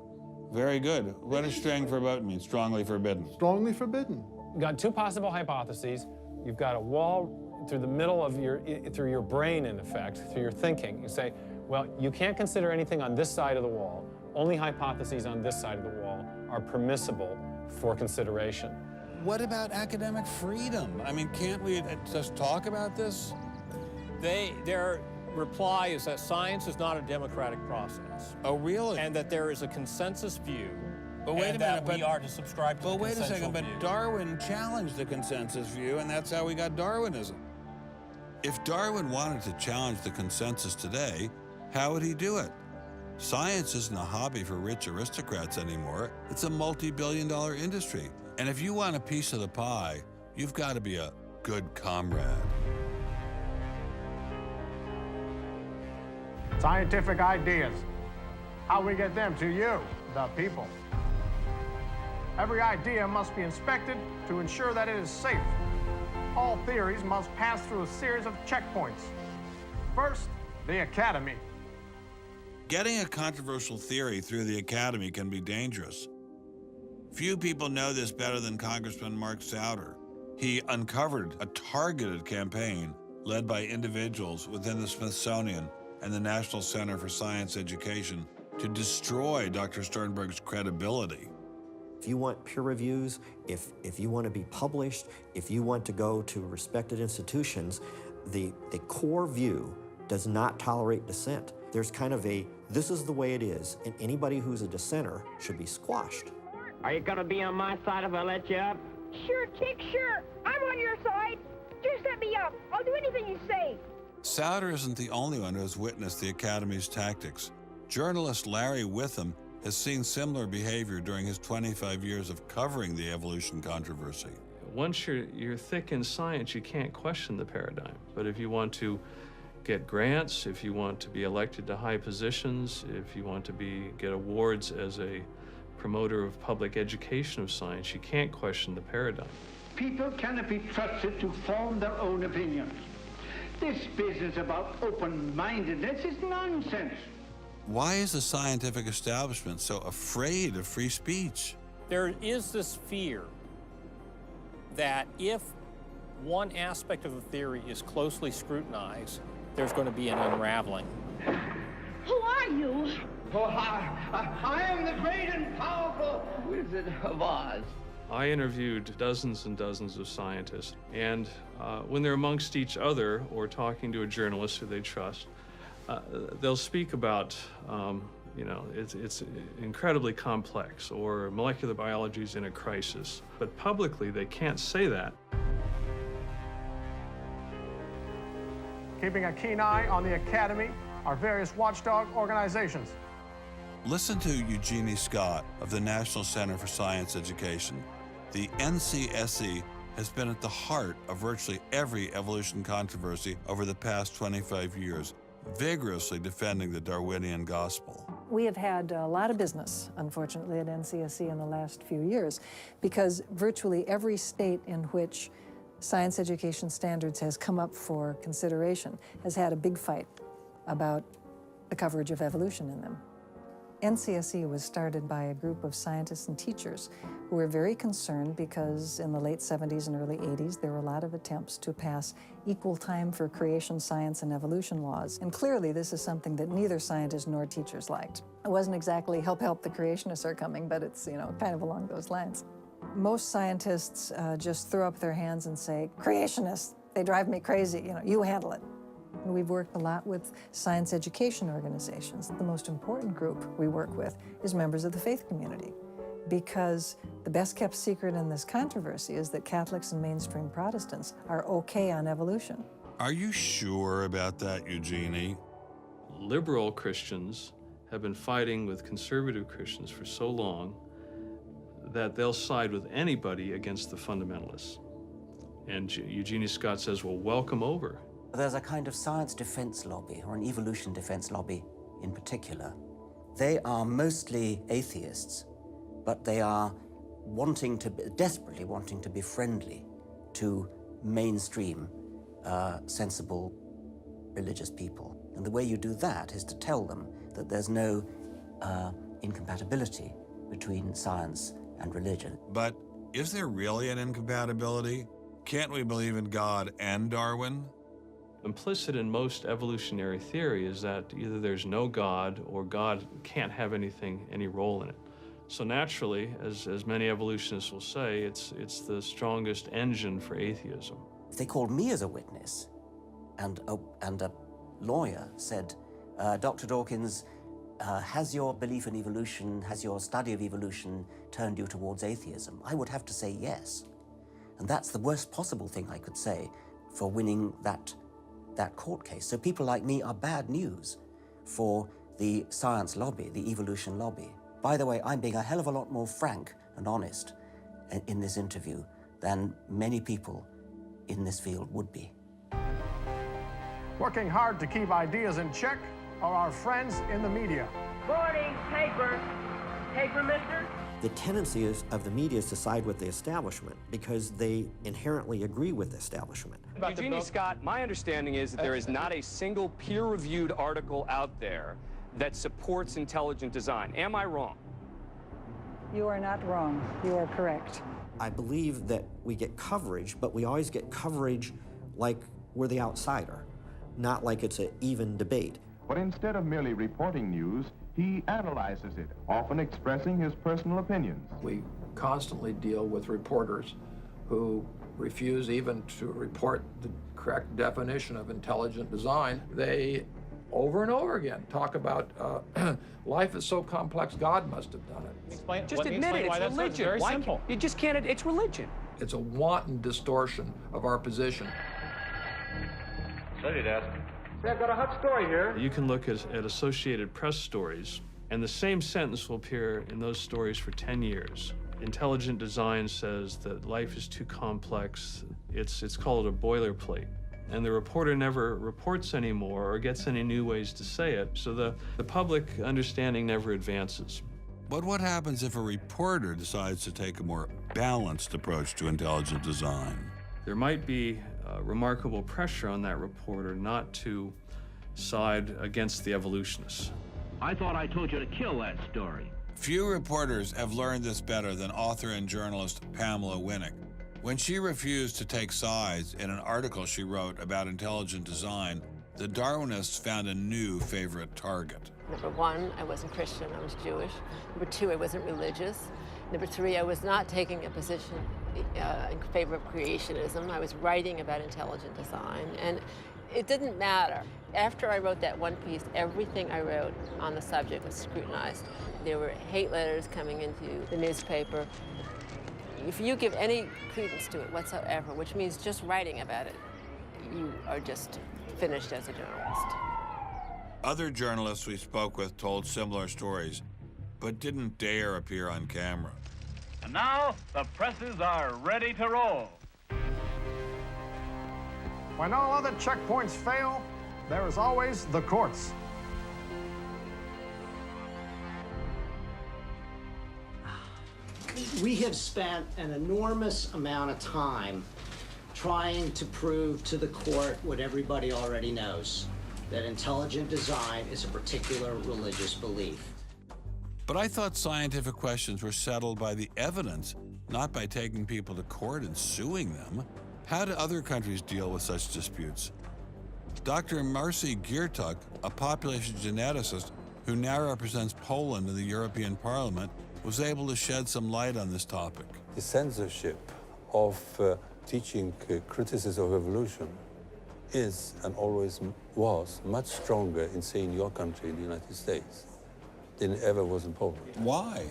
Very good. What does streng verboten mean? Strongly forbidden. Strongly forbidden. You've got two possible hypotheses. You've got a wall through the middle of through your brain, in effect, through your thinking. You say, well, you can't consider anything on this side of the wall. Only hypotheses on this side of the wall are permissible for consideration. What about academic freedom? I mean, can't we just talk about this? Their reply is that science is not a democratic process. Oh, really? And that there is a consensus view. But wait a minute, we are to subscribe to the wait a second, but view. Darwin challenged the consensus view, and that's how we got Darwinism. If Darwin wanted to challenge the consensus today, how would he do it? Science isn't a hobby for rich aristocrats anymore. It's a multi-billion-dollar industry. And if you want a piece of the pie, you've got to be a good comrade. Scientific ideas. How we get them to you, the people. Every idea must be inspected to ensure that it is safe. All theories must pass through a series of checkpoints. First, the Academy. Getting a controversial theory through the Academy can be dangerous. Few people know this better than Congressman Mark Souder. He uncovered a targeted campaign led by individuals within the Smithsonian and the National Center for Science Education to destroy Dr. Sternberg's credibility. If you want peer reviews, if you want to be published, if you want to go to respected institutions, the core view does not tolerate dissent. There's kind of a, this is the way it is, and anybody who's a dissenter should be squashed. Are you gonna be on my side if I let you up? Sure, Chick, sure. I'm on your side. Just let me up. I'll do anything you say. Souder isn't the only one who has witnessed the Academy's tactics. Journalist Larry Witham has seen similar behavior during his 25 years of covering the evolution controversy. Once you're thick in science, you can't question the paradigm. But if you want to get grants, if you want to be elected to high positions, if you want to get awards as a promoter of public education of science, you can't question the paradigm. People cannot be trusted to form their own opinions. This business about open-mindedness is nonsense. Why is the scientific establishment so afraid of free speech? There is this fear that if one aspect of the theory is closely scrutinized, there's going to be an unraveling. Who are you? Oh, I am the great and powerful Wizard of Oz. I interviewed dozens and dozens of scientists, and when they're amongst each other or talking to a journalist who they trust, they'll speak about, it's incredibly complex, or molecular biology is in a crisis. But publicly, they can't say that. Keeping a keen eye on the Academy, our various watchdog organizations. Listen to Eugenie Scott of the National Center for Science Education. The NCSE has been at the heart of virtually every evolution controversy over the past 25 years, vigorously defending the Darwinian gospel. We have had a lot of business, unfortunately, at NCSE in the last few years, because virtually every state in which science education standards has come up for consideration has had a big fight about the coverage of evolution in them. NCSE was started by a group of scientists and teachers who were very concerned because in the late 70s and early 80s, there were a lot of attempts to pass equal time for creation science and evolution laws. And clearly, this is something that neither scientists nor teachers liked. It wasn't exactly help the creationists are coming, but it's, kind of along those lines. Most scientists just throw up their hands and say, creationists, they drive me crazy, you handle it. And we've worked a lot with science education organizations. The most important group we work with is members of the faith community, because the best kept secret in this controversy is that Catholics and mainstream Protestants are okay on evolution. Are you sure about that, Eugenie? Liberal Christians have been fighting with conservative Christians for so long that they'll side with anybody against the fundamentalists. And Eugenie Scott says, well, welcome over. There's a kind of science defense lobby, or an evolution defense lobby in particular. They are mostly atheists, but they are desperately wanting to be friendly to mainstream, sensible religious people. And the way you do that is to tell them that there's no incompatibility between science and religion. But is there really an incompatibility? Can't we believe in God and Darwin? Implicit in most evolutionary theory is that either there's no God or God can't have any role in it. So naturally, as many evolutionists will say, it's the strongest engine for atheism. If they called me as a witness, and a lawyer said, Dr. Dawkins, has your belief in evolution, has your study of evolution turned you towards atheism? I would have to say yes. And that's the worst possible thing I could say for winning that court case. So people like me are bad news for the science lobby, the evolution lobby. By the way, I'm being a hell of a lot more frank and honest in this interview than many people in this field would be. Working hard to keep ideas in check are our friends in the media. Morning, paper. Paper, mister? The tendency of the media is to side with the establishment because they inherently agree with the establishment. Eugenie Scott, my understanding is that there is not a single peer-reviewed article out there that supports intelligent design. Am I wrong? You are not wrong. You are correct. I believe that we get coverage, but we always get coverage like we're the outsider, not like it's an even debate. But instead of merely reporting news, he analyzes it, often expressing his personal opinions. We constantly deal with reporters who refuse even to report the correct definition of intelligent design. They, over and over again, talk about life is so complex, God must have done it. Just admit it, it's religion. Very simple. You just can't, it's religion. It's a wanton distortion of our position. Study desk. I've got a hot story here. You can look at Associated Press stories, and the same sentence will appear in those stories for 10 years. Intelligent design says that life is too complex. It's called a boilerplate. And the reporter never reports anymore or gets any new ways to say it, so the public understanding never advances. But what happens if a reporter decides to take a more balanced approach to intelligent design? There might be remarkable pressure on that reporter not to side against the evolutionists. I thought I told you to kill that story. Few reporters have learned this better than author and journalist Pamela Winnick. When she refused to take sides in an article she wrote about intelligent design, the Darwinists found a new favorite target. Number one, I wasn't Christian, I was Jewish. Number two, I wasn't religious. Number three, I was not taking a position in favor of creationism. I was writing about intelligent design, and it didn't matter. After I wrote that one piece, everything I wrote on the subject was scrutinized. There were hate letters coming into the newspaper. If you give any credence to it whatsoever, which means just writing about it, you are just finished as a journalist. Other journalists we spoke with told similar stories, but didn't dare appear on camera. And now, the presses are ready to roll. When all other checkpoints fail, there is always the courts. We have spent an enormous amount of time trying to prove to the court what everybody already knows, that intelligent design is a particular religious belief. But I thought scientific questions were settled by the evidence, not by taking people to court and suing them. How do other countries deal with such disputes? Dr. Marcy Giertuk, a population geneticist who now represents Poland in the European Parliament, was able to shed some light on this topic. The censorship of teaching criticism of evolution is and always was much stronger in, say, in your country, in the United States, than it ever was in Poland. Why?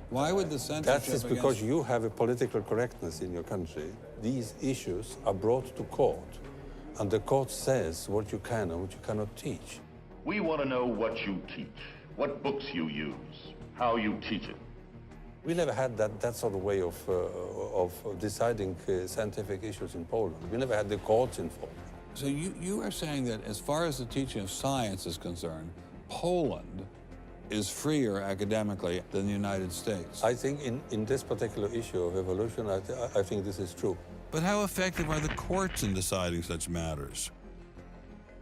Why would the censorship? That is because you have a political correctness in your country. These issues are brought to court, And the court says what you can and what you cannot teach. We want to know what you teach, what books you use, how you teach it. We never had that sort of way of deciding scientific issues in Poland. We never had the courts involved. So you are saying that as far as the teaching of science is concerned, Poland is freer academically than the United States. I think in this particular issue of evolution, I think this is true. But how effective are the courts in deciding such matters?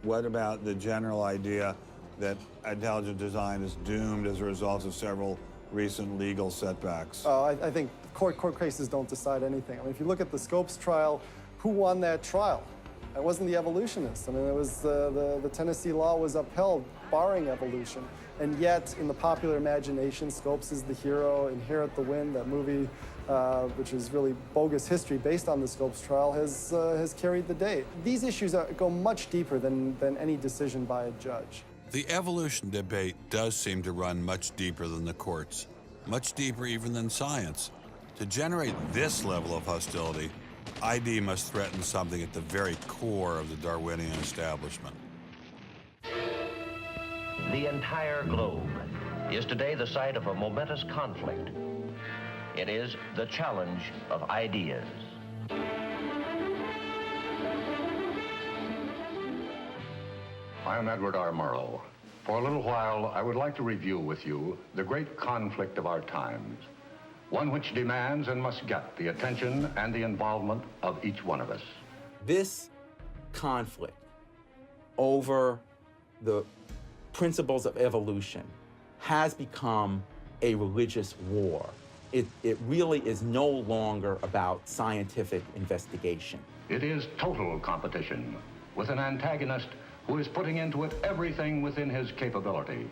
What about the general idea that intelligent design is doomed as a result of several recent legal setbacks? I think court cases don't decide anything. I mean, if you look at the Scopes trial, who won that trial? It wasn't the evolutionists. I mean, it was the Tennessee law was upheld, barring evolution. And yet, in the popular imagination, Scopes is the hero. Inherit the Wind, that movie, which is really bogus history based on the Scopes trial, has carried the day. These issues go much deeper than any decision by a judge. The evolution debate does seem to run much deeper than the courts, much deeper even than science. To generate this level of hostility, ID must threaten something at the very core of the Darwinian establishment. The entire globe is today the site of a momentous conflict. It is the challenge of ideas. I am Edward R. Murrow. For a little while, I would like to review with you the great conflict of our times, one which demands and must get the attention and the involvement of each one of us. This conflict over the principles of evolution has become a religious war. It really is no longer about scientific investigation. It is total competition with an antagonist who is putting into it everything within his capability.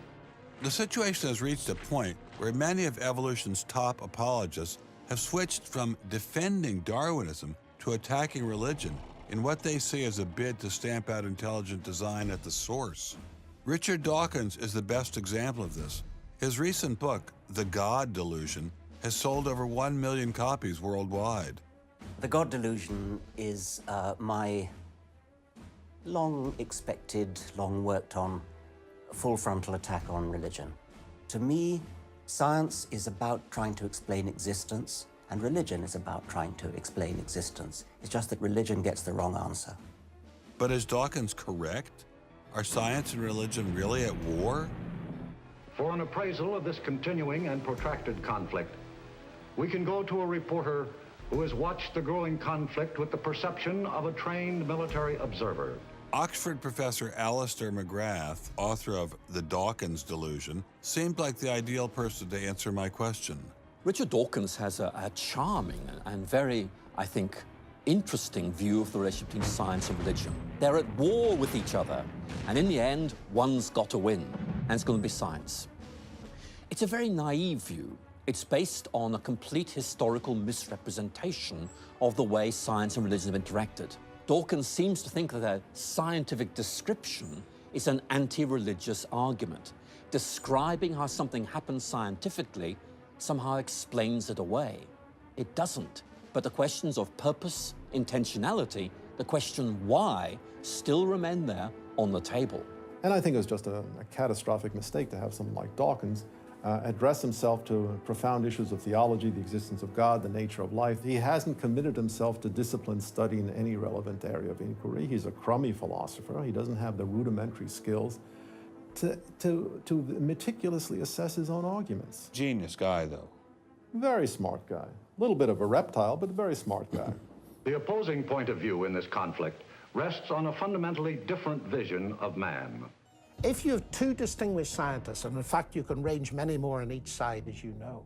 The situation has reached a point where many of evolution's top apologists have switched from defending Darwinism to attacking religion in what they see as a bid to stamp out intelligent design at the source. Richard Dawkins is the best example of this. His recent book, The God Delusion, has sold over 1 million copies worldwide. The God Delusion is my long-expected, long-worked-on, full-frontal attack on religion. To me, science is about trying to explain existence, and religion is about trying to explain existence. It's just that religion gets the wrong answer. But is Dawkins correct? Are science and religion really at war? For an appraisal of this continuing and protracted conflict, we can go to a reporter who has watched the growing conflict with the perception of a trained military observer. Oxford professor Alistair McGrath, author of The Dawkins Delusion, seemed like the ideal person to answer my question. Richard Dawkins has a charming and very, I think, interesting view of the relationship between science and religion. They're at war with each other, and in the end, one's got to win, and it's going to be science. It's a very naive view. It's based on a complete historical misrepresentation of the way science and religion have interacted. Dawkins seems to think that a scientific description is an anti-religious argument. Describing how something happens scientifically somehow explains it away. It doesn't. But the questions of purpose, intentionality, the question why, still remain there on the table. And I think it was just a catastrophic mistake to have someone like Dawkins address himself to profound issues of theology, the existence of God, the nature of life. He hasn't committed himself to disciplined study in any relevant area of inquiry. He's a crummy philosopher. He doesn't have the rudimentary skills to meticulously assess his own arguments. Genius guy, though. Very smart guy. A little bit of a reptile, but a very smart guy. The opposing point of view in this conflict rests on a fundamentally different vision of man. If you have two distinguished scientists, and in fact you can range many more on each side, as you know,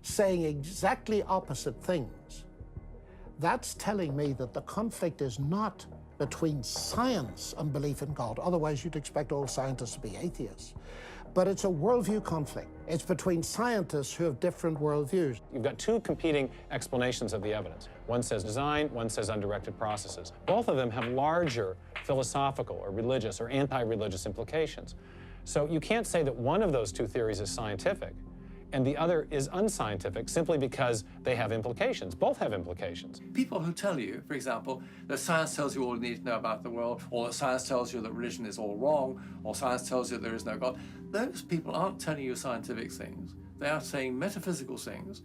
saying exactly opposite things, that's telling me that the conflict is not between science and belief in God. Otherwise, you'd expect all scientists to be atheists. But it's a worldview conflict. It's between scientists who have different worldviews. You've got two competing explanations of the evidence. One says design, one says undirected processes. Both of them have larger philosophical or religious or anti-religious implications. So you can't say that one of those two theories is scientific and the other is unscientific simply because they have implications. Both have implications. People who tell you, for example, that science tells you all you need to know about the world, or that science tells you that religion is all wrong, or science tells you there is no God, those people aren't telling you scientific things. They are saying metaphysical things,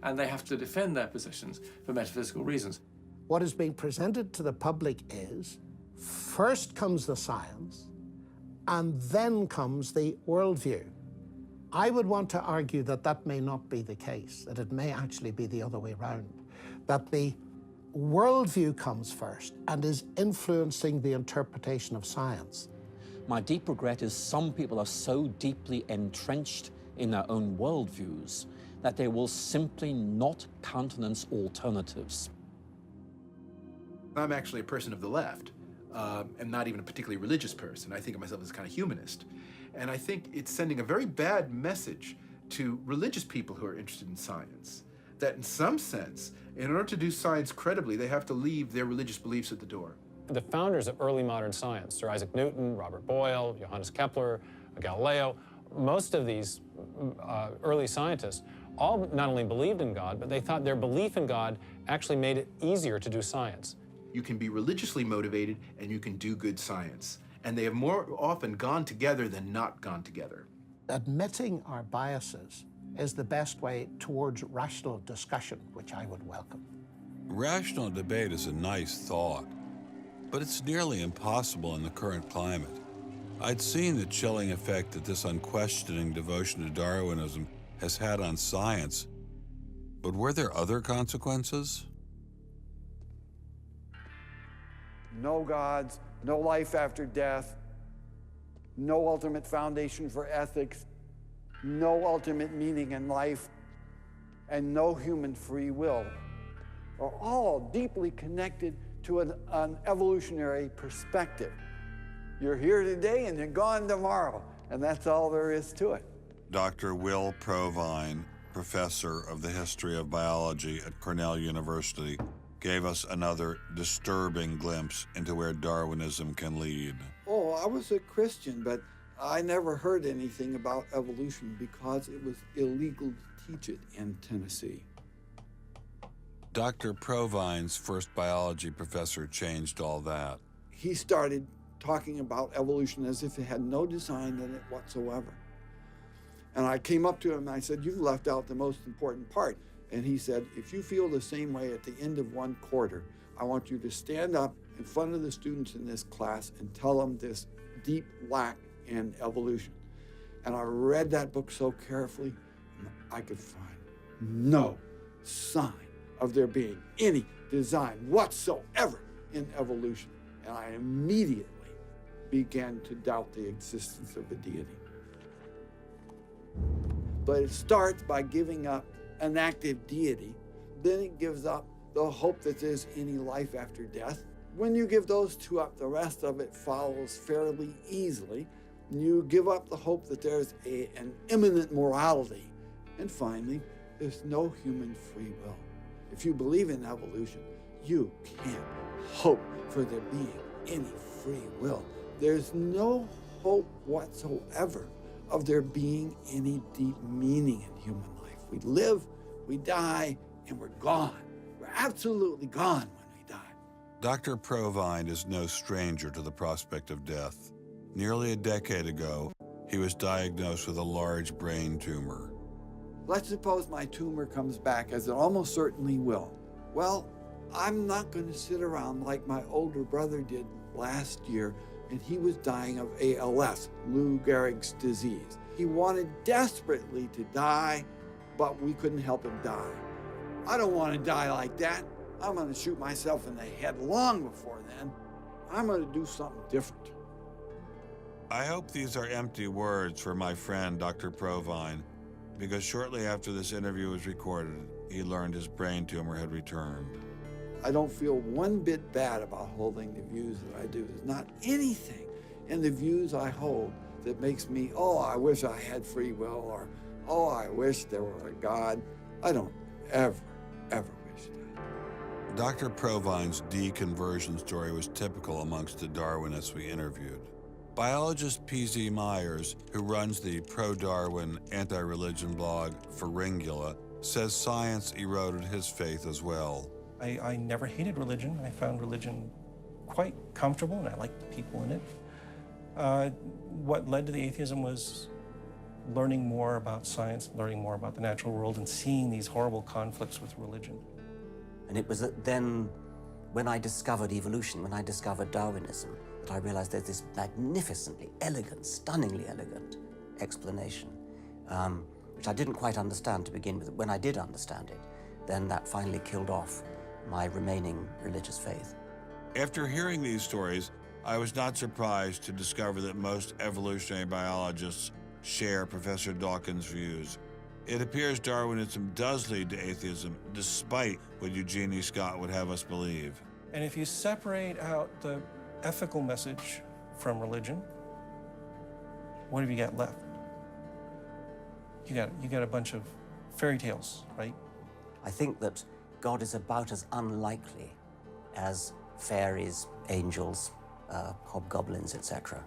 and they have to defend their positions for metaphysical reasons. What is being presented to the public is, first comes the science, and then comes the worldview. I would want to argue that that may not be the case, that it may actually be the other way around, that the worldview comes first and is influencing the interpretation of science. My deep regret is some people are so deeply entrenched in their own worldviews that they will simply not countenance alternatives. I'm actually a person of the left, and not even a particularly religious person. I think of myself as kind of humanist. And I think it's sending a very bad message to religious people who are interested in science, that in some sense, in order to do science credibly, they have to leave their religious beliefs at the door. The founders of early modern science, Sir Isaac Newton, Robert Boyle, Johannes Kepler, Galileo, most of these early scientists all not only believed in God, but they thought their belief in God actually made it easier to do science. You can be religiously motivated and you can do good science. And they have more often gone together than not gone together. Admitting our biases is the best way towards rational discussion, which I would welcome. Rational debate is a nice thought, but it's nearly impossible in the current climate. I'd seen the chilling effect that this unquestioning devotion to Darwinism has had on science, but were there other consequences? No gods, no life after death, no ultimate foundation for ethics, no ultimate meaning in life, and no human free will are all deeply connected to an evolutionary perspective. You're here today and you're gone tomorrow, and that's all there is to it. Dr. Will Provine, professor of the history of biology at Cornell University, gave us another disturbing glimpse into where Darwinism can lead. Oh, I was a Christian, but I never heard anything about evolution because it was illegal to teach it in Tennessee. Dr. Provine's first biology professor changed all that. He started talking about evolution as if it had no design in it whatsoever. And I came up to him and I said, "You've left out the most important part." And he said, "If you feel the same way at the end of one quarter, I want you to stand up in front of the students in this class and tell them this deep lack in evolution." And I read that book so carefully, and I could find no sign of there being any design whatsoever in evolution. And I immediately began to doubt the existence of a deity. But it starts by giving up an active deity, then it gives up the hope that there's any life after death. When you give those two up, the rest of it follows fairly easily. You give up the hope that there's an imminent morality. And finally, there's no human free will. If you believe in evolution, you can't hope for there being any free will. There's no hope whatsoever of there being any deep meaning in human life. We live, we die, and we're gone. We're absolutely gone when we die. Dr. Provine is no stranger to the prospect of death. Nearly a decade ago, he was diagnosed with a large brain tumor. Let's suppose my tumor comes back, as it almost certainly will. Well, I'm not going to sit around like my older brother did last year, and he was dying of ALS, Lou Gehrig's disease. He wanted desperately to die, but we couldn't help him die. I don't want to die like that. I'm going to shoot myself in the head long before then. I'm going to do something different. I hope these are empty words for my friend, Dr. Provine, because shortly after this interview was recorded, he learned his brain tumor had returned. I don't feel one bit bad about holding the views that I do. There's not anything in the views I hold that makes me, oh, I wish I had free will, or, oh, I wish there were a God. I don't ever wish that. Dr. Provine's deconversion story was typical amongst the Darwinists we interviewed. Biologist P.Z. Myers, who runs the pro-Darwin, anti-religion blog Pharyngula, says science eroded his faith as well. I never hated religion. I found religion quite comfortable, and I liked the people in it. What led to the atheism was learning more about science, learning more about the natural world, and seeing these horrible conflicts with religion. And it was then, when I discovered evolution, when I discovered Darwinism, that I realized there's this magnificently elegant, stunningly elegant explanation, which I didn't quite understand to begin with. When I did understand it, then that finally killed off my remaining religious faith. After hearing these stories, I was not surprised to discover that most evolutionary biologists share Professor Dawkins' views. It appears Darwinism does lead to atheism, despite what Eugenie Scott would have us believe. And if you separate out the ethical message from religion, what have you got left? You got a bunch of fairy tales, right? I think that God is about as unlikely as fairies, angels, hobgoblins, etc.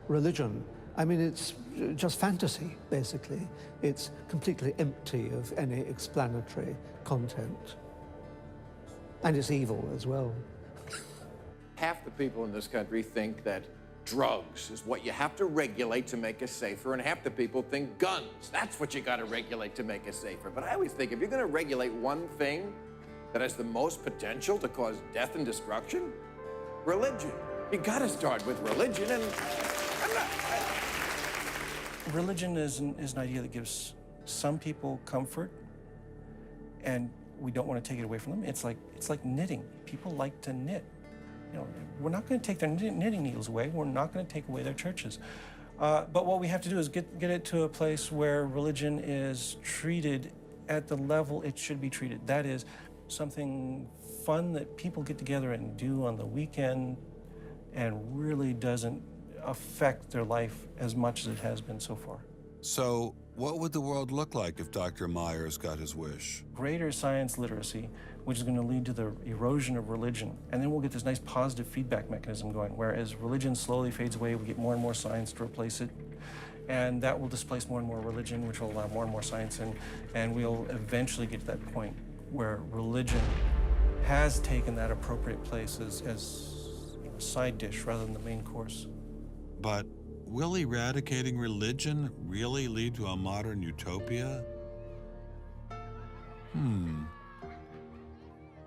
Religion, I mean, it's just fantasy, basically. It's completely empty of any explanatory content. And it's evil as well. Half the people in this country think that drugs is what you have to regulate to make us safer, and half the people think guns. That's what you got to regulate to make us safer. But I always think if you're going to regulate one thing that has the most potential to cause death and destruction, religion. You got to start with religion, and Religion is an idea that gives some people comfort, and we don't want to take it away from them. It's like knitting. People like to knit. You know, we're not going to take their knitting needles away. We're not going to take away their churches. But what we have to do is get it to a place where religion is treated at the level it should be treated. That is something fun that people get together and do on the weekend and really doesn't affect their life as much as it has been so far. So, what would the world look like if Dr. Myers got his wish? Greater science literacy, which is going to lead to the erosion of religion. And then we'll get this nice positive feedback mechanism going, where as religion slowly fades away, we get more and more science to replace it. And that will displace more and more religion, which will allow more and more science in. And we'll eventually get to that point where religion has taken that appropriate place as a side dish rather than the main course. But will eradicating religion really lead to a modern utopia?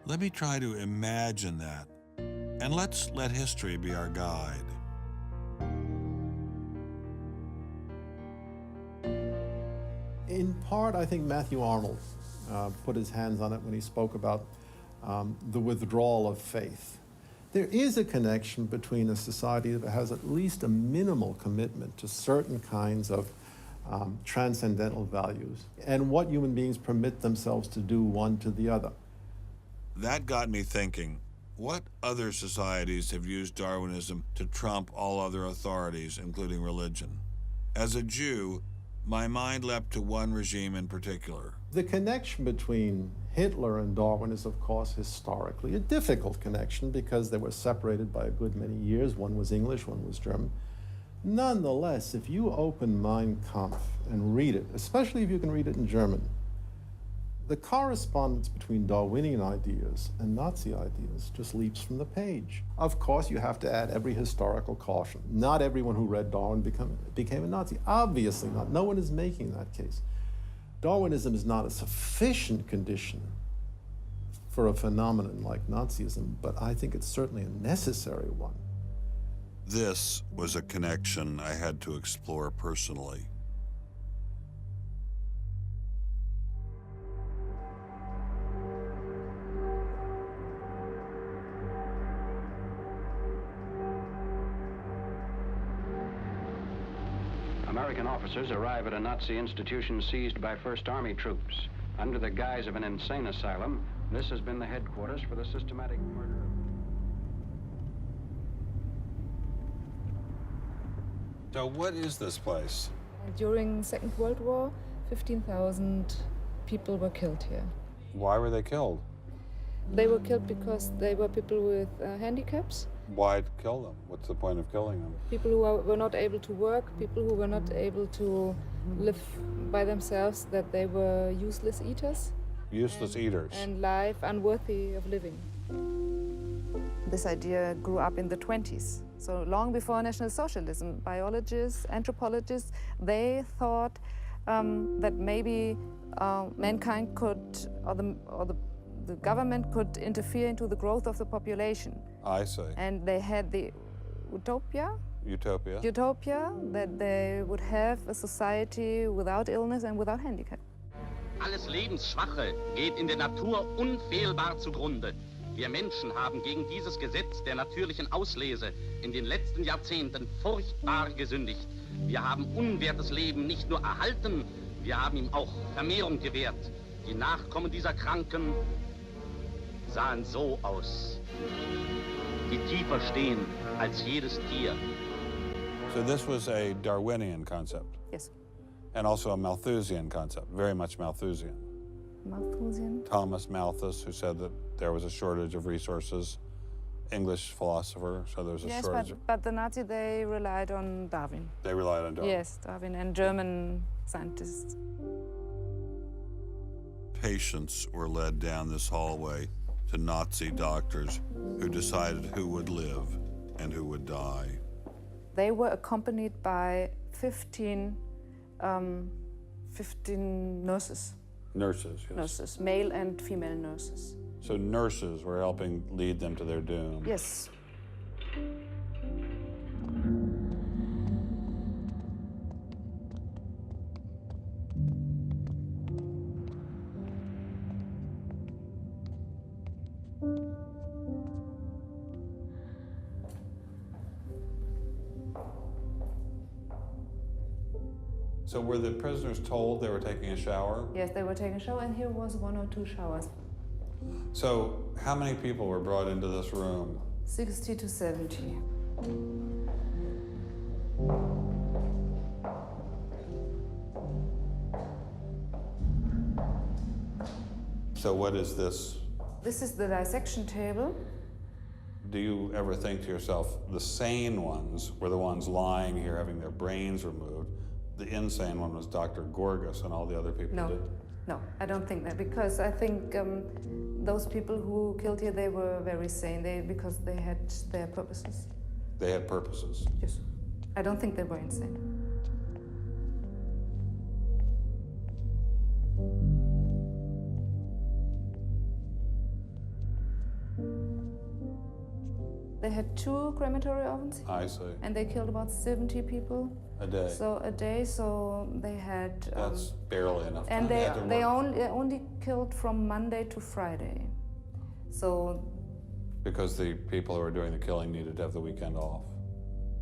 Let me try to imagine that, and let's let history be our guide. In part, I think Matthew Arnold put his hands on it when he spoke about the withdrawal of faith. There is a connection between a society that has at least a minimal commitment to certain kinds of transcendental values and what human beings permit themselves to do one to the other. That got me thinking, what other societies have used Darwinism to trump all other authorities, including religion? As a Jew, my mind leapt to one regime in particular. The connection between Hitler and Darwin is, of course, historically a difficult connection because they were separated by a good many years. One was English, one was German. Nonetheless, if you open Mein Kampf and read it, especially if you can read it in German, the correspondence between Darwinian ideas and Nazi ideas just leaps from the page. Of course, you have to add every historical caution. Not everyone who read Darwin became a Nazi. Obviously not. No one is making that case. Darwinism is not a sufficient condition for a phenomenon like Nazism, but I think it's certainly a necessary one. This was a connection I had to explore personally. American officers arrive at a Nazi institution seized by First Army troops. Under the guise of an insane asylum, this has been the headquarters for the systematic murder of... So what is this place? During the Second World War, 15,000 people were killed here. Why were they killed? They were killed because they were people with handicaps, Why kill them? What's the point of killing them? People who were not able to work, people who were not able to live by themselves, that they were useless eaters. Useless eaters. And life unworthy of living. This idea grew up in the 20s. So long before National Socialism, biologists, anthropologists, they thought that maybe mankind could, or the government could interfere into the growth of the population. I see. And they had the utopia that they would have a society without illness and without handicap. Alles Lebensschwache geht in der Natur unfehlbar zugrunde. Wir Menschen haben gegen dieses Gesetz der natürlichen Auslese in den letzten Jahrzehnten furchtbar gesündigt. Wir haben unwertes Leben nicht nur erhalten, wir haben ihm auch Vermehrung gewährt. Die Nachkommen dieser Kranken sahen so aus, die tiefer stehen als jedes Tier. So this was a Darwinian concept? Yes. And also a Malthusian concept, very much Malthusian. Malthusian? Thomas Malthus, who said that there was a shortage of resources, English philosopher, so there was a shortage. Yes, but the Nazis, they relied on Darwin. They relied on Darwin? Yes, Darwin and German scientists. Patients were led down this hallway to Nazi doctors who decided who would live and who would die. They were accompanied by 15 nurses. Nurses, yes. Nurses, male and female nurses. So nurses were helping lead them to their doom. Yes. So were the prisoners told they were taking a shower? Yes, they were taking a shower, and here was 1 or 2 showers. So how many people were brought into this room? 60 to 70. So what is this? This is the dissection table. Do you ever think to yourself, the sane ones were the ones lying here having their brains removed? The insane one was Dr. Gorgas and all the other people No, did? no, I don't think that, because I think those people who killed here, they were very sane, because they had their purposes. They had purposes? Yes. I don't think they were insane. They had 2 crematory ovens. I see. And they killed about 70 people. A day. So a day, so they had. That's barely enough time. And they only killed from Monday to Friday. So. Because the people who were doing the killing needed to have the weekend off.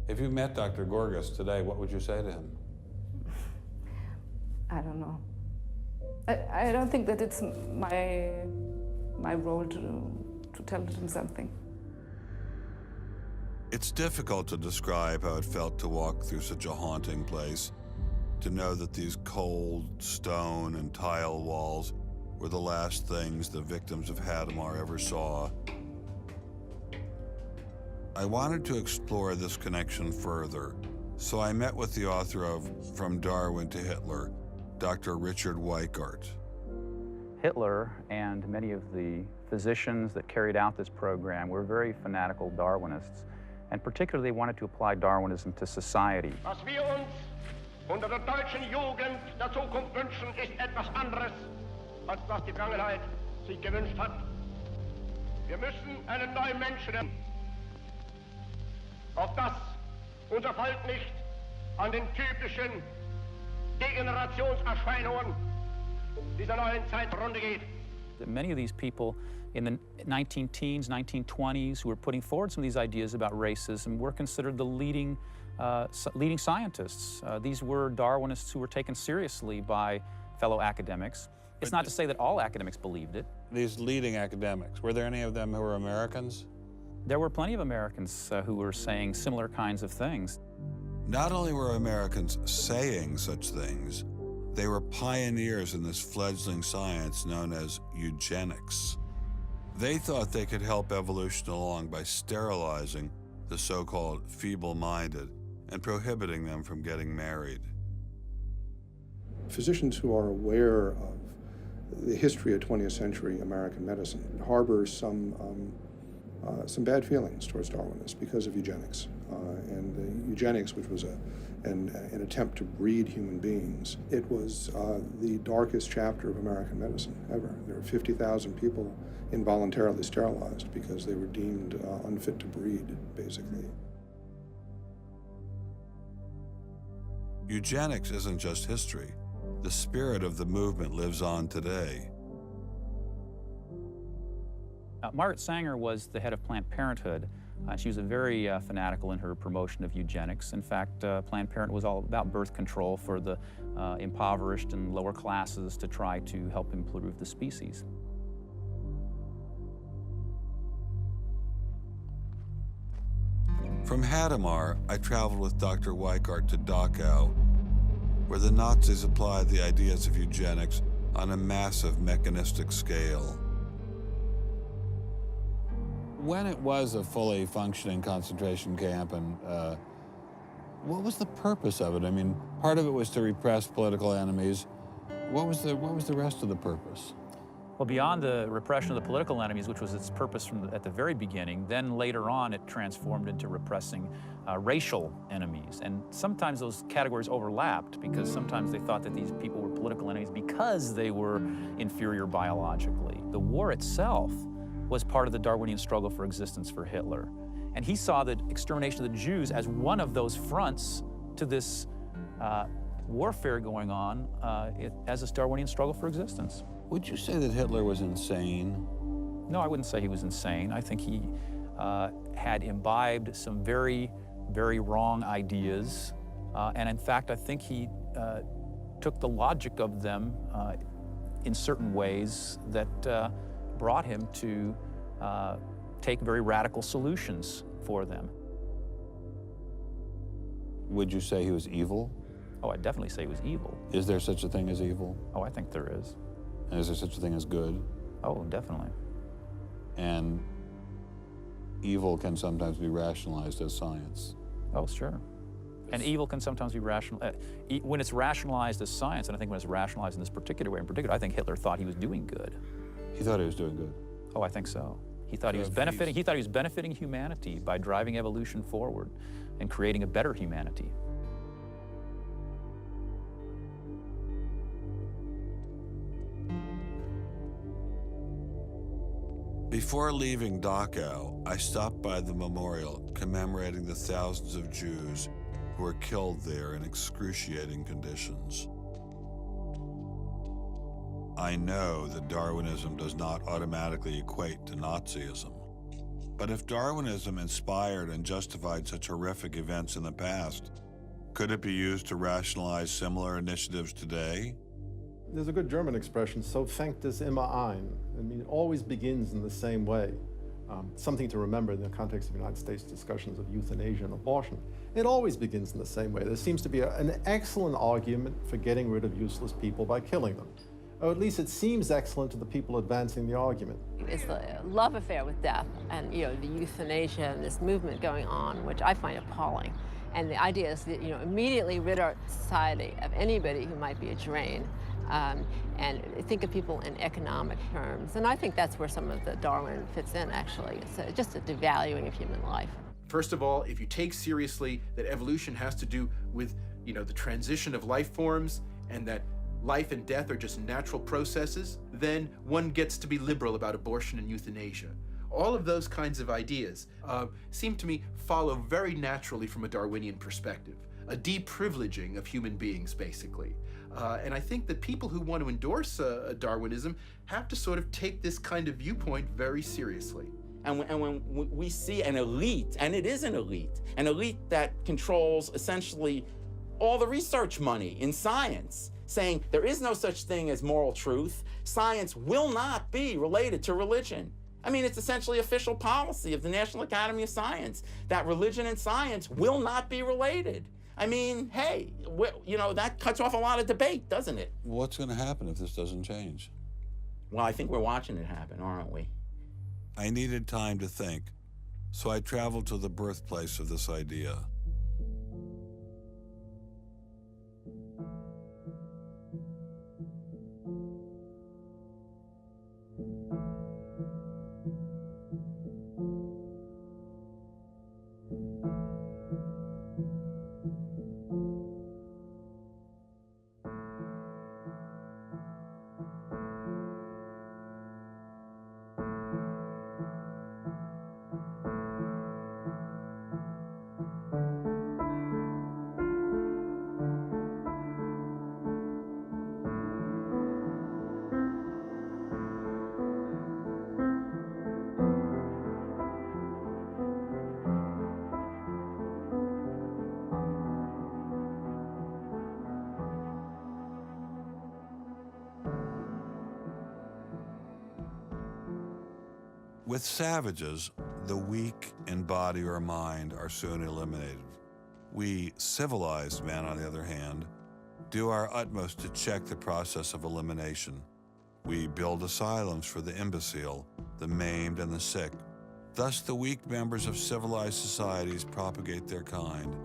If you met Dr. Gorgas today, what would you say to him? I don't know. I don't think that it's my role to tell him something. It's difficult to describe how it felt to walk through such a haunting place, to know that these cold stone and tile walls were the last things the victims of Hadamar ever saw. I wanted to explore this connection further, so I met with the author of From Darwin to Hitler, Dr. Richard Weikart. Hitler and many of the physicians that carried out this program were very fanatical Darwinists, and particularly they wanted to apply Darwinism to society. Was wir uns unter der deutschen Jugend der Zukunft wünschen, ist etwas anderes, als was die Vergangenheit sich gewünscht hat. Wir müssen einen neuen Menschen, auf das unser Volk nicht an den typischen Degenerationserscheinungen dieser neuen Zeit runter geht. Many of these people in the 19-teens, 1920s, who were putting forward some of these ideas about racism were considered the leading scientists. These were Darwinists who were taken seriously by fellow academics. It's not to say that all academics believed it. These leading academics, were there any of them who were Americans? There were plenty of Americans who were saying similar kinds of things. Not only were Americans saying such things, they were pioneers in this fledgling science known as eugenics. They thought they could help evolution along by sterilizing the so-called feeble-minded and prohibiting them from getting married. Physicians who are aware of the history of 20th century American medicine harbor some bad feelings towards Darwinists because of eugenics. And eugenics, which was an attempt to breed human beings, it was the darkest chapter of American medicine ever. There were 50,000 people involuntarily sterilized because they were deemed unfit to breed, basically. Eugenics isn't just history. The spirit of the movement lives on today. Margaret Sanger was the head of Planned Parenthood. She was a very fanatical in her promotion of eugenics. In fact, Planned Parenthood was all about birth control for the impoverished and lower classes to try to help improve the species. From Hadamar, I traveled with Dr. Weikart to Dachau, where the Nazis applied the ideas of eugenics on a massive mechanistic scale. When it was a fully functioning concentration camp, and what was the purpose of it? I mean, part of it was to repress political enemies. What was the rest of the purpose? Well, beyond the repression of the political enemies, which was its purpose at the very beginning, then later on it transformed into repressing racial enemies. And sometimes those categories overlapped because sometimes they thought that these people were political enemies because they were inferior biologically. The war itself was part of the Darwinian struggle for existence for Hitler. And he saw the extermination of the Jews as one of those fronts to this warfare going on as this Darwinian struggle for existence. Would you say that Hitler was insane? No, I wouldn't say he was insane. I think he had imbibed some very, very wrong ideas. And in fact, I think he took the logic of them in certain ways that brought him to take very radical solutions for them. Would you say he was evil? Oh, I'd definitely say he was evil. Is there such a thing as evil? Oh, I think there is. And is there such a thing as good? Oh, definitely. And evil can sometimes be rationalized as science. Oh, sure. And evil can sometimes be rational. When it's rationalized as science, and I think when it's rationalized in this particular way in particular, I think Hitler thought he was doing good. He thought he was doing good? Oh, I think so. He thought he was benefiting. He thought he was benefiting humanity by driving evolution forward and creating a better humanity. Before leaving Dachau, I stopped by the memorial commemorating the thousands of Jews who were killed there in excruciating conditions. I know that Darwinism does not automatically equate to Nazism. But if Darwinism inspired and justified such horrific events in the past, could it be used to rationalize similar initiatives today? There's a good German expression, so fängt es immer ein. I mean, it always begins in the same way. Something to remember in the context of United States discussions of euthanasia and abortion. It always begins in the same way. There seems to be an excellent argument for getting rid of useless people by killing them. Or at least it seems excellent to the people advancing the argument. It's the love affair with death and, the euthanasia and this movement going on, which I find appalling. And the idea is that, immediately rid our society of anybody who might be a drain. And think of people in economic terms. And I think that's where some of the Darwin fits in, actually. It's just a devaluing of human life. First of all, if you take seriously that evolution has to do with, the transition of life forms and that life and death are just natural processes, then one gets to be liberal about abortion and euthanasia. All of those kinds of ideas seem to me follow very naturally from a Darwinian perspective, a deprivileging of human beings, basically. And I think that people who want to endorse Darwinism have to sort of take this kind of viewpoint very seriously. And when we see an elite, and it is an elite that controls essentially all the research money in science, saying there is no such thing as moral truth, science will not be related to religion. I mean, it's essentially official policy of the National Academy of Science that religion and science will not be related. I mean, hey, that cuts off a lot of debate, doesn't it? What's going to happen if this doesn't change? Well, I think we're watching it happen, aren't we? I needed time to think, so I traveled to the birthplace of this idea. With savages, the weak in body or mind are soon eliminated. We civilized men, on the other hand, do our utmost to check the process of elimination. We build asylums for the imbecile, the maimed, and the sick. Thus, the weak members of civilized societies propagate their kind.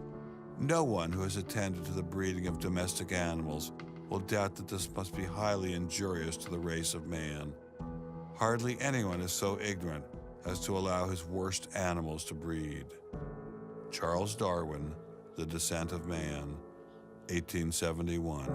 No one who has attended to the breeding of domestic animals will doubt that this must be highly injurious to the race of man. Hardly anyone is so ignorant as to allow his worst animals to breed. Charles Darwin, The Descent of Man, 1871.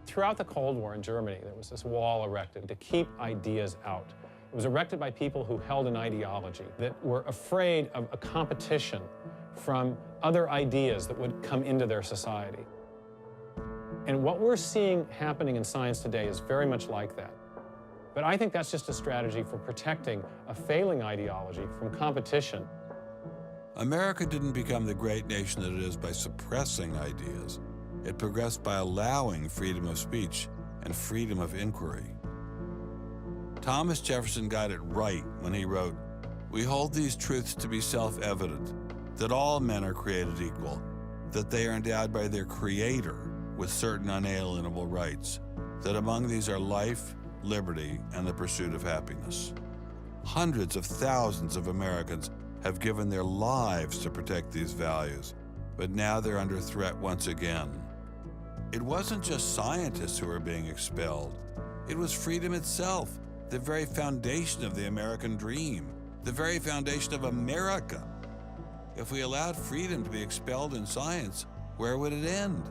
Throughout the Cold War in Germany, there was this wall erected to keep ideas out. It was erected by people who held an ideology, that were afraid of a competition from other ideas that would come into their society. And what we're seeing happening in science today is very much like that. But I think that's just a strategy for protecting a failing ideology from competition. America didn't become the great nation that it is by suppressing ideas. It progressed by allowing freedom of speech and freedom of inquiry. Thomas Jefferson got it right when he wrote, "We hold these truths to be self-evident, that all men are created equal, that they are endowed by their Creator with certain unalienable rights, that among these are life, liberty, and the pursuit of happiness." Hundreds of thousands of Americans have given their lives to protect these values, but now they're under threat once again. It wasn't just scientists who were being expelled. It was freedom itself, the very foundation of the American dream, the very foundation of America. If we allowed freedom to be expelled in science, where would it end?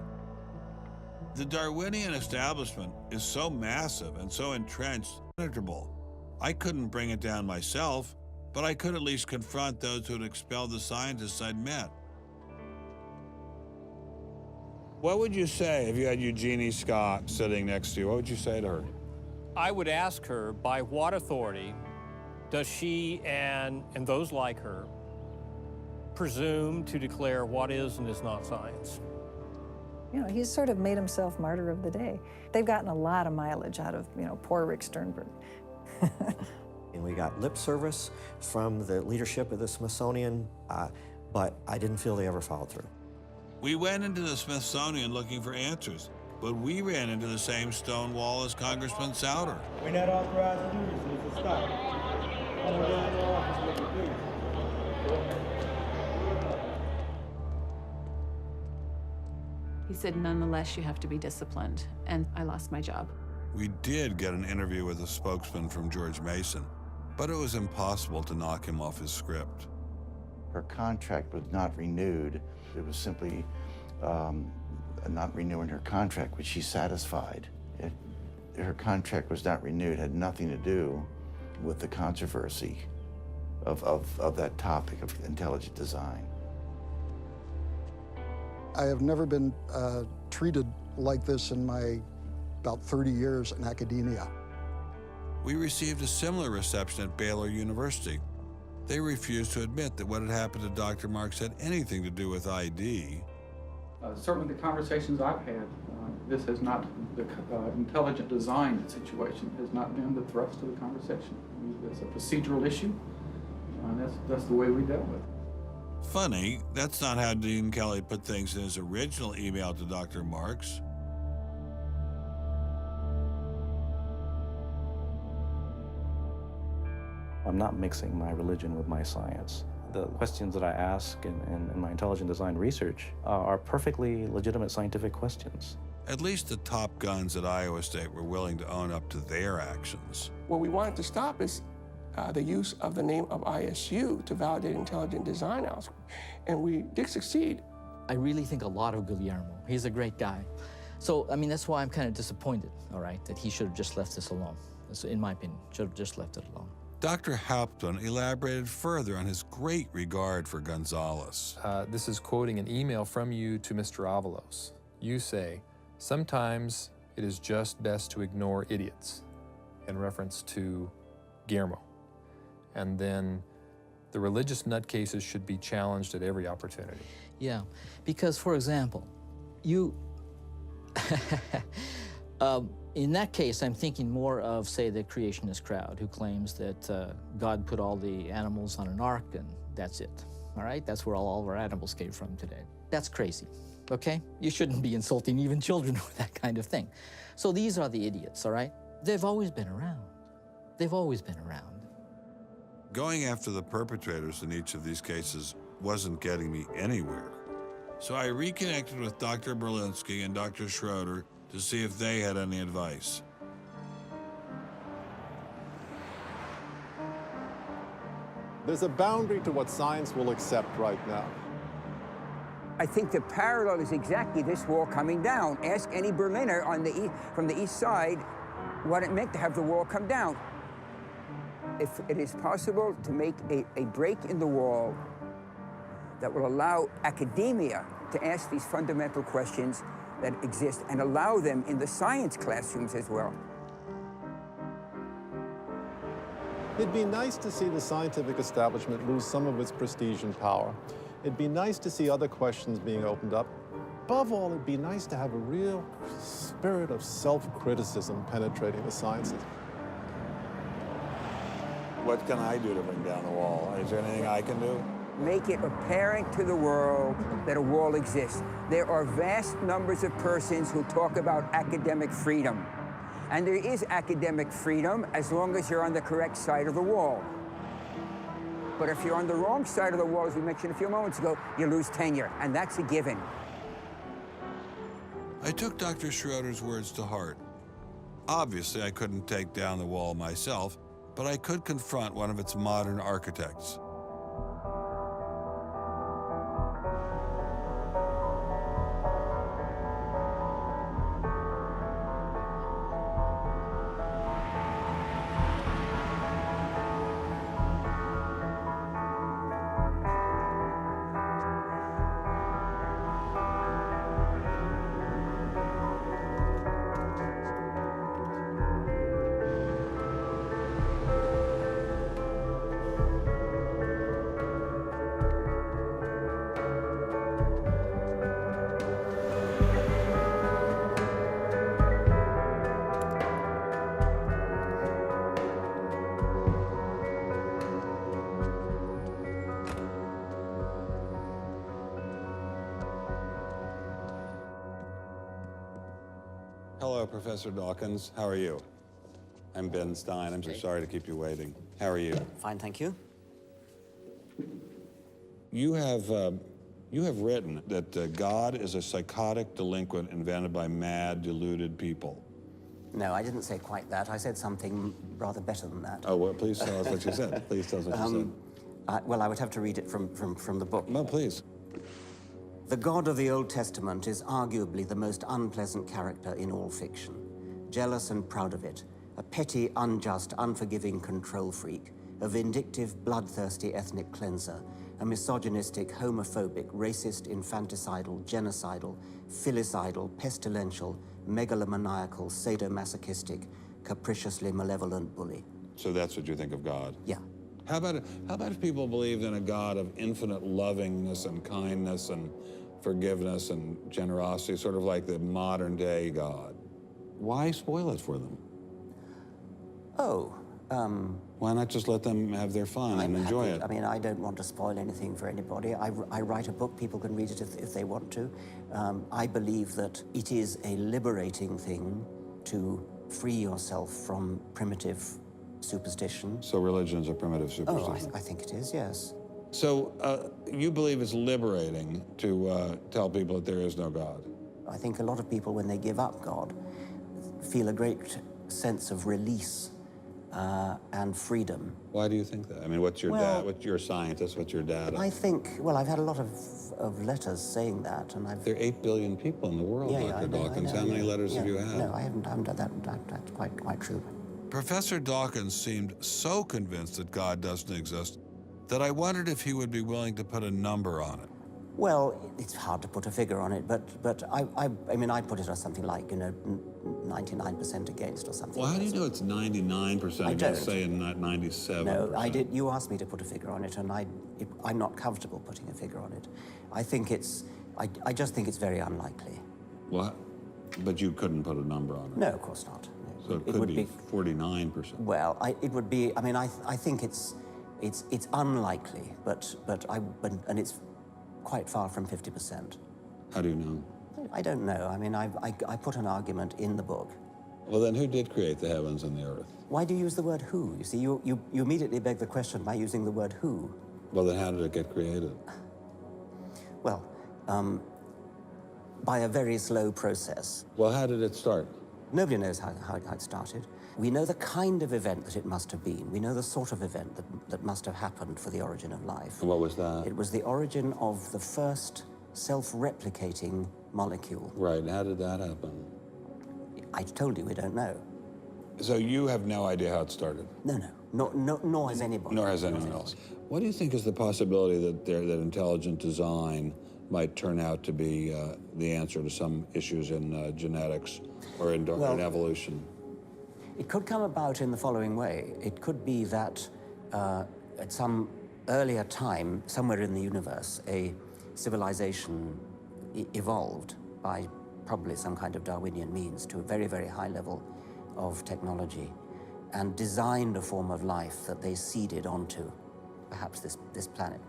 The Darwinian establishment is so massive and so entrenched, impenetrable. I couldn't bring it down myself, but I could at least confront those who had expelled the scientists I'd met. What would you say if you had Eugenie Scott sitting next to you? What would you say to her? I would ask her, by what authority does she and those like her presume to declare what is and is not science. You know, he's sort of made himself martyr of the day. They've gotten a lot of mileage out of, you know, poor Rick Sternberg. And we got lip service from the leadership of the Smithsonian, but I didn't feel they ever followed through. We went into the Smithsonian looking for answers, but we ran into the same stone wall as Congressman Souter. We're not authorized to do this, Mr. Stop. I'm going down to the office with you, please. He said, nonetheless, you have to be disciplined, and I lost my job. We did get an interview with a spokesman from George Mason, but it was impossible to knock him off his script. Her contract was not renewed. It was simply not renewing her contract, which she's satisfied. Her contract was not renewed, had nothing to do with the controversy of that topic of intelligent design. I have never been treated like this in my about 30 years in academia. We received a similar reception at Baylor University. They refused to admit that what had happened to Dr. Marks had anything to do with ID. Certainly the conversations I've had, this has not, the intelligent design situation has not been the thrust of the conversation. It's a procedural issue, and that's the way we dealt with it. Funny, that's not how Dean Kelly put things in his original email to Dr. Marks. I'm not mixing my religion with my science. The questions that I ask in my intelligent design research are perfectly legitimate scientific questions. At least the top guns at Iowa State were willing to own up to their actions. What we wanted to stop is the use of the name of ISU to validate intelligent design algorithms, and we did succeed. I really think a lot of Guillermo. He's a great guy. So, I mean, that's why I'm kind of disappointed, all right, that he should have just left this alone. So, in my opinion, should have just left it alone. Dr. Hauptmann elaborated further on his great regard for Gonzalez. This is quoting an email from you to Mr. Avalos. You say, sometimes it is just best to ignore idiots, in reference to Guillermo. And then the religious nutcases should be challenged at every opportunity. Yeah, because, for example, you, in that case, I'm thinking more of, say, the creationist crowd who claims that God put all the animals on an ark and that's it, all right? That's where all of our animals came from today. That's crazy, okay? You shouldn't be insulting even children with that kind of thing. So these are the idiots, all right? They've always been around. They've always been around. Going after the perpetrators in each of these cases wasn't getting me anywhere. So I reconnected with Dr. Berlinski and Dr. Schroeder to see if they had any advice. There's a boundary to what science will accept right now. I think the parallel is exactly this wall coming down. Ask any Berliner on the from the east side what it meant to have the wall come down. If it is possible to make a break in the wall that will allow academia to ask these fundamental questions that exist and allow them in the science classrooms as well. It'd be nice to see the scientific establishment lose some of its prestige and power. It'd be nice to see other questions being opened up. Above all, it'd be nice to have a real spirit of self-criticism penetrating the sciences. What can I do to bring down the wall? Is there anything I can do? Make it apparent to the world that a wall exists. There are vast numbers of persons who talk about academic freedom. And there is academic freedom as long as you're on the correct side of the wall. But if you're on the wrong side of the wall, as we mentioned a few moments ago, you lose tenure, and that's a given. I took Dr. Schroeder's words to heart. Obviously, I couldn't take down the wall myself, but I could confront one of its modern architects. Professor Dawkins. How are you? I'm Ben Stein. I'm so sorry to keep you waiting. How are you? Fine, thank you. You have written that God is a psychotic delinquent invented by mad, deluded people. No, I didn't say quite that. I said something rather better than that. Oh, well, please tell us what you said. Please tell us what you said. Well, I would have to read it from the book. No, please. The God of the Old Testament is arguably the most unpleasant character in all fiction. Jealous and proud of it, a petty, unjust, unforgiving control freak, a vindictive, bloodthirsty ethnic cleanser, a misogynistic, homophobic, racist, infanticidal, genocidal, filicidal, pestilential, megalomaniacal, sadomasochistic, capriciously malevolent bully. So that's what you think of God? Yeah. How about if people believed in a God of infinite lovingness and kindness and forgiveness and generosity, sort of like the modern day God? Why spoil it for them? Oh, why not just let them have their fun and enjoy it? I mean, I don't want to spoil anything for anybody. I write a book, people can read it if they want to. I believe that it is a liberating thing to free yourself from primitive superstition. So religion's a primitive superstition? Oh, I think it is, yes. So you believe it's liberating to tell people that there is no God? I think a lot of people, when they give up God, feel a great sense of release and freedom. Why do you think that? I mean, what's your dad? What's your scientist? What's your dad? I think, well, I've had a lot of letters saying that, and I've... There are 8 billion people in the world, Dr. Dawkins. How many letters have you had? No, I haven't done that. That's quite true. Professor Dawkins seemed so convinced that God doesn't exist that I wondered if he would be willing to put a number on it. Well, it's hard to put a figure on it, but I mean, I put it as something like, 99% against or something. Well, how do you know it's 99% against, say, and not 97%? No, I did. You asked me to put a figure on it, and I'm not comfortable putting a figure on it. I think I just think it's very unlikely. What? But you couldn't put a number on it? No, of course not. No. So it could be 49%. Well, it would be. I mean, I think it's unlikely, and it's quite far from 50%. How do you know? I don't know. I mean, I put an argument in the book. Well, then who did create the heavens and the earth? Why do you use the word who? You see, you immediately beg the question by using the word who. Well, then how did it get created? Well, by a very slow process. Well, how did it start? Nobody knows how it started. We know the kind of event that it must have been. We know the sort of event that must have happened for the origin of life. And what was that? It was the origin of the first self-replicating molecule. Right, how did that happen? I told you we don't know. So you have no idea how it started? No, nor has anybody. Nor has anyone else. What do you think is the possibility that intelligent design might turn out to be the answer to some issues in genetics or in evolution? It could come about in the following way. It could be that at some earlier time, somewhere in the universe, a civilization evolved by probably some kind of Darwinian means to a very, very high level of technology and designed a form of life that they seeded onto, perhaps this planet.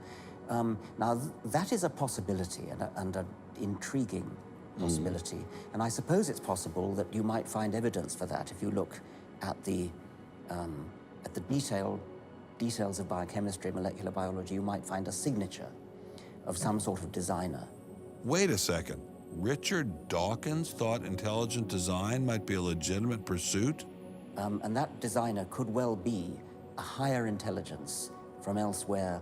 Now, that is a possibility and an intriguing possibility. And I suppose it's possible that you might find evidence for that if you look at the details of biochemistry, molecular biology. You might find a signature of some sort of designer. Wait a second. Richard Dawkins thought intelligent design might be a legitimate pursuit? And that designer could well be a higher intelligence from elsewhere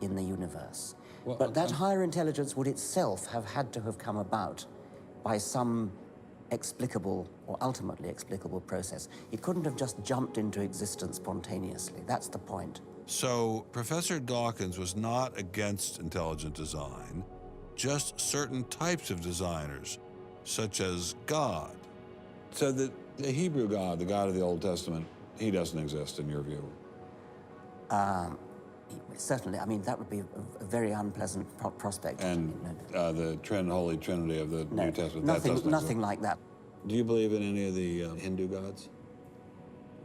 in the universe. Well, but that higher intelligence would itself have had to have come about by some explicable or ultimately explicable process. It couldn't have just jumped into existence spontaneously. That's the point. So Professor Dawkins was not against intelligent design, just certain types of designers, such as God. So the Hebrew God, the God of the Old Testament, he doesn't exist in your view? Certainly. I mean, that would be a very unpleasant prospect. And the Holy Trinity of the New Testament, nothing like that. Do you believe in any of the Hindu gods?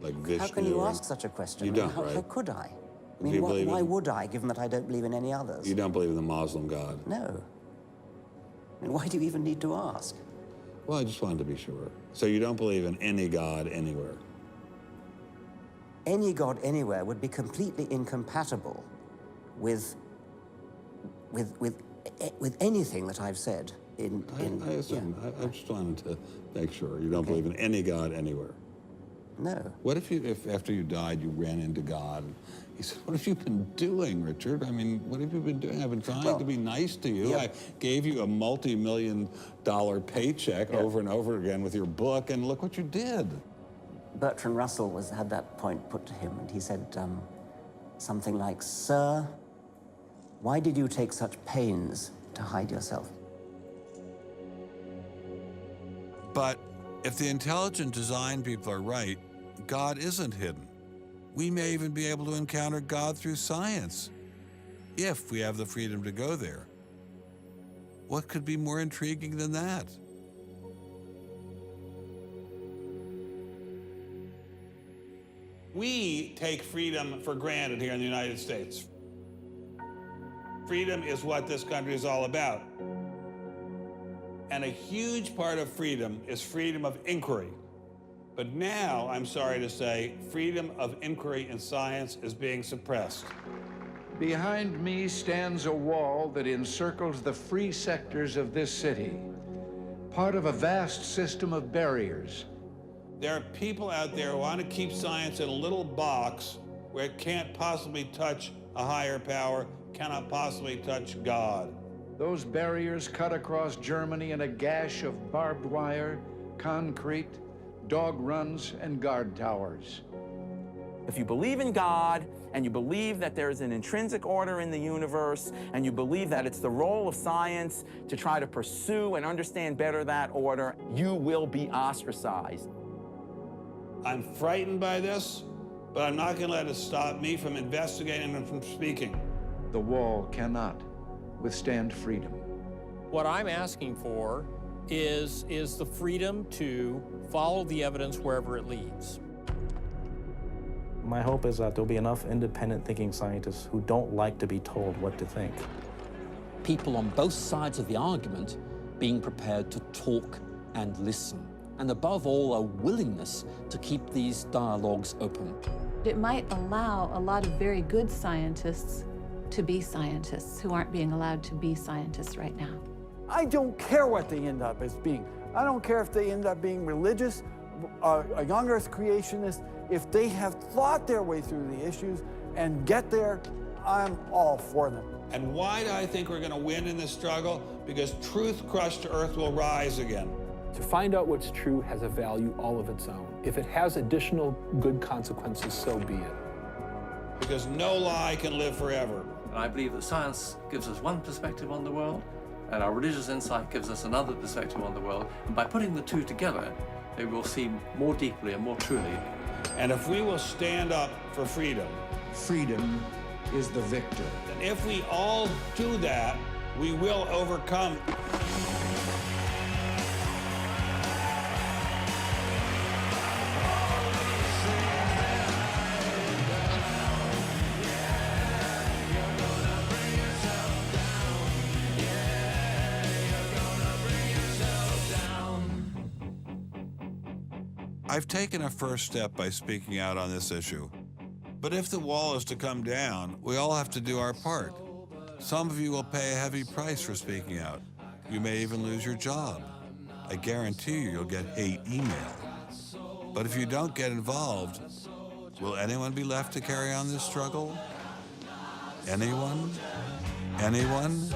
Like Vishnu? How can you ask such a question? You don't, right? How could I? I mean, why would I, given that I don't believe in any others? You don't believe in the Muslim God? No. I mean, why do you even need to ask? Well, I just wanted to be sure. So you don't believe in any God anywhere? Any God anywhere would be completely incompatible with anything that I've said. I assume. Yeah. I just wanted to make sure you don't believe in any God anywhere. No. What if after you died you ran into God and he said, "What have you been doing, Richard? I mean, what have you been doing? I've been trying to be nice to you. Yeah. I gave you a multi-million-dollar paycheck over and over again with your book, and look what you did." Bertrand Russell had that point put to him, and he said something like, "Sir, why did you take such pains to hide yourself?" But if the intelligent design people are right, God isn't hidden. We may even be able to encounter God through science, if we have the freedom to go there. What could be more intriguing than that? We take freedom for granted here in the United States. Freedom is what this country is all about. And a huge part of freedom is freedom of inquiry. But now, I'm sorry to say, freedom of inquiry in science is being suppressed. Behind me stands a wall that encircles the free sectors of this city, part of a vast system of barriers. There are people out there who want to keep science in a little box where it can't possibly touch a higher power, cannot possibly touch God. Those barriers cut across Germany in a gash of barbed wire, concrete, dog runs, and guard towers. If you believe in God, and you believe that there is an intrinsic order in the universe, and you believe that it's the role of science to try to pursue and understand better that order, you will be ostracized. I'm frightened by this, but I'm not going to let it stop me from investigating and from speaking. The wall cannot withstand freedom. What I'm asking for is the freedom to follow the evidence wherever it leads. My hope is that there'll be enough independent thinking scientists who don't like to be told what to think. People on both sides of the argument being prepared to talk and listen. And above all, a willingness to keep these dialogues open. It might allow a lot of very good scientists to be scientists who aren't being allowed to be scientists right now. I don't care what they end up as being. I don't care if they end up being religious, a young earth creationist. If they have thought their way through the issues and get there, I'm all for them. And why do I think we're going to win in this struggle? Because truth crushed to earth will rise again. To find out what's true has a value all of its own. If it has additional good consequences, so be it. Because no lie can live forever. And I believe that science gives us one perspective on the world, and our religious insight gives us another perspective on the world. And by putting the two together, they will see more deeply and more truly. And if we will stand up for freedom, freedom is the victor. And if we all do that, we will overcome. I've taken a first step by speaking out on this issue. But if the wall is to come down, we all have to do our part. Some of you will pay a heavy price for speaking out. You may even lose your job. I guarantee you'll get hate email. But if you don't get involved, will anyone be left to carry on this struggle? Anyone? Anyone?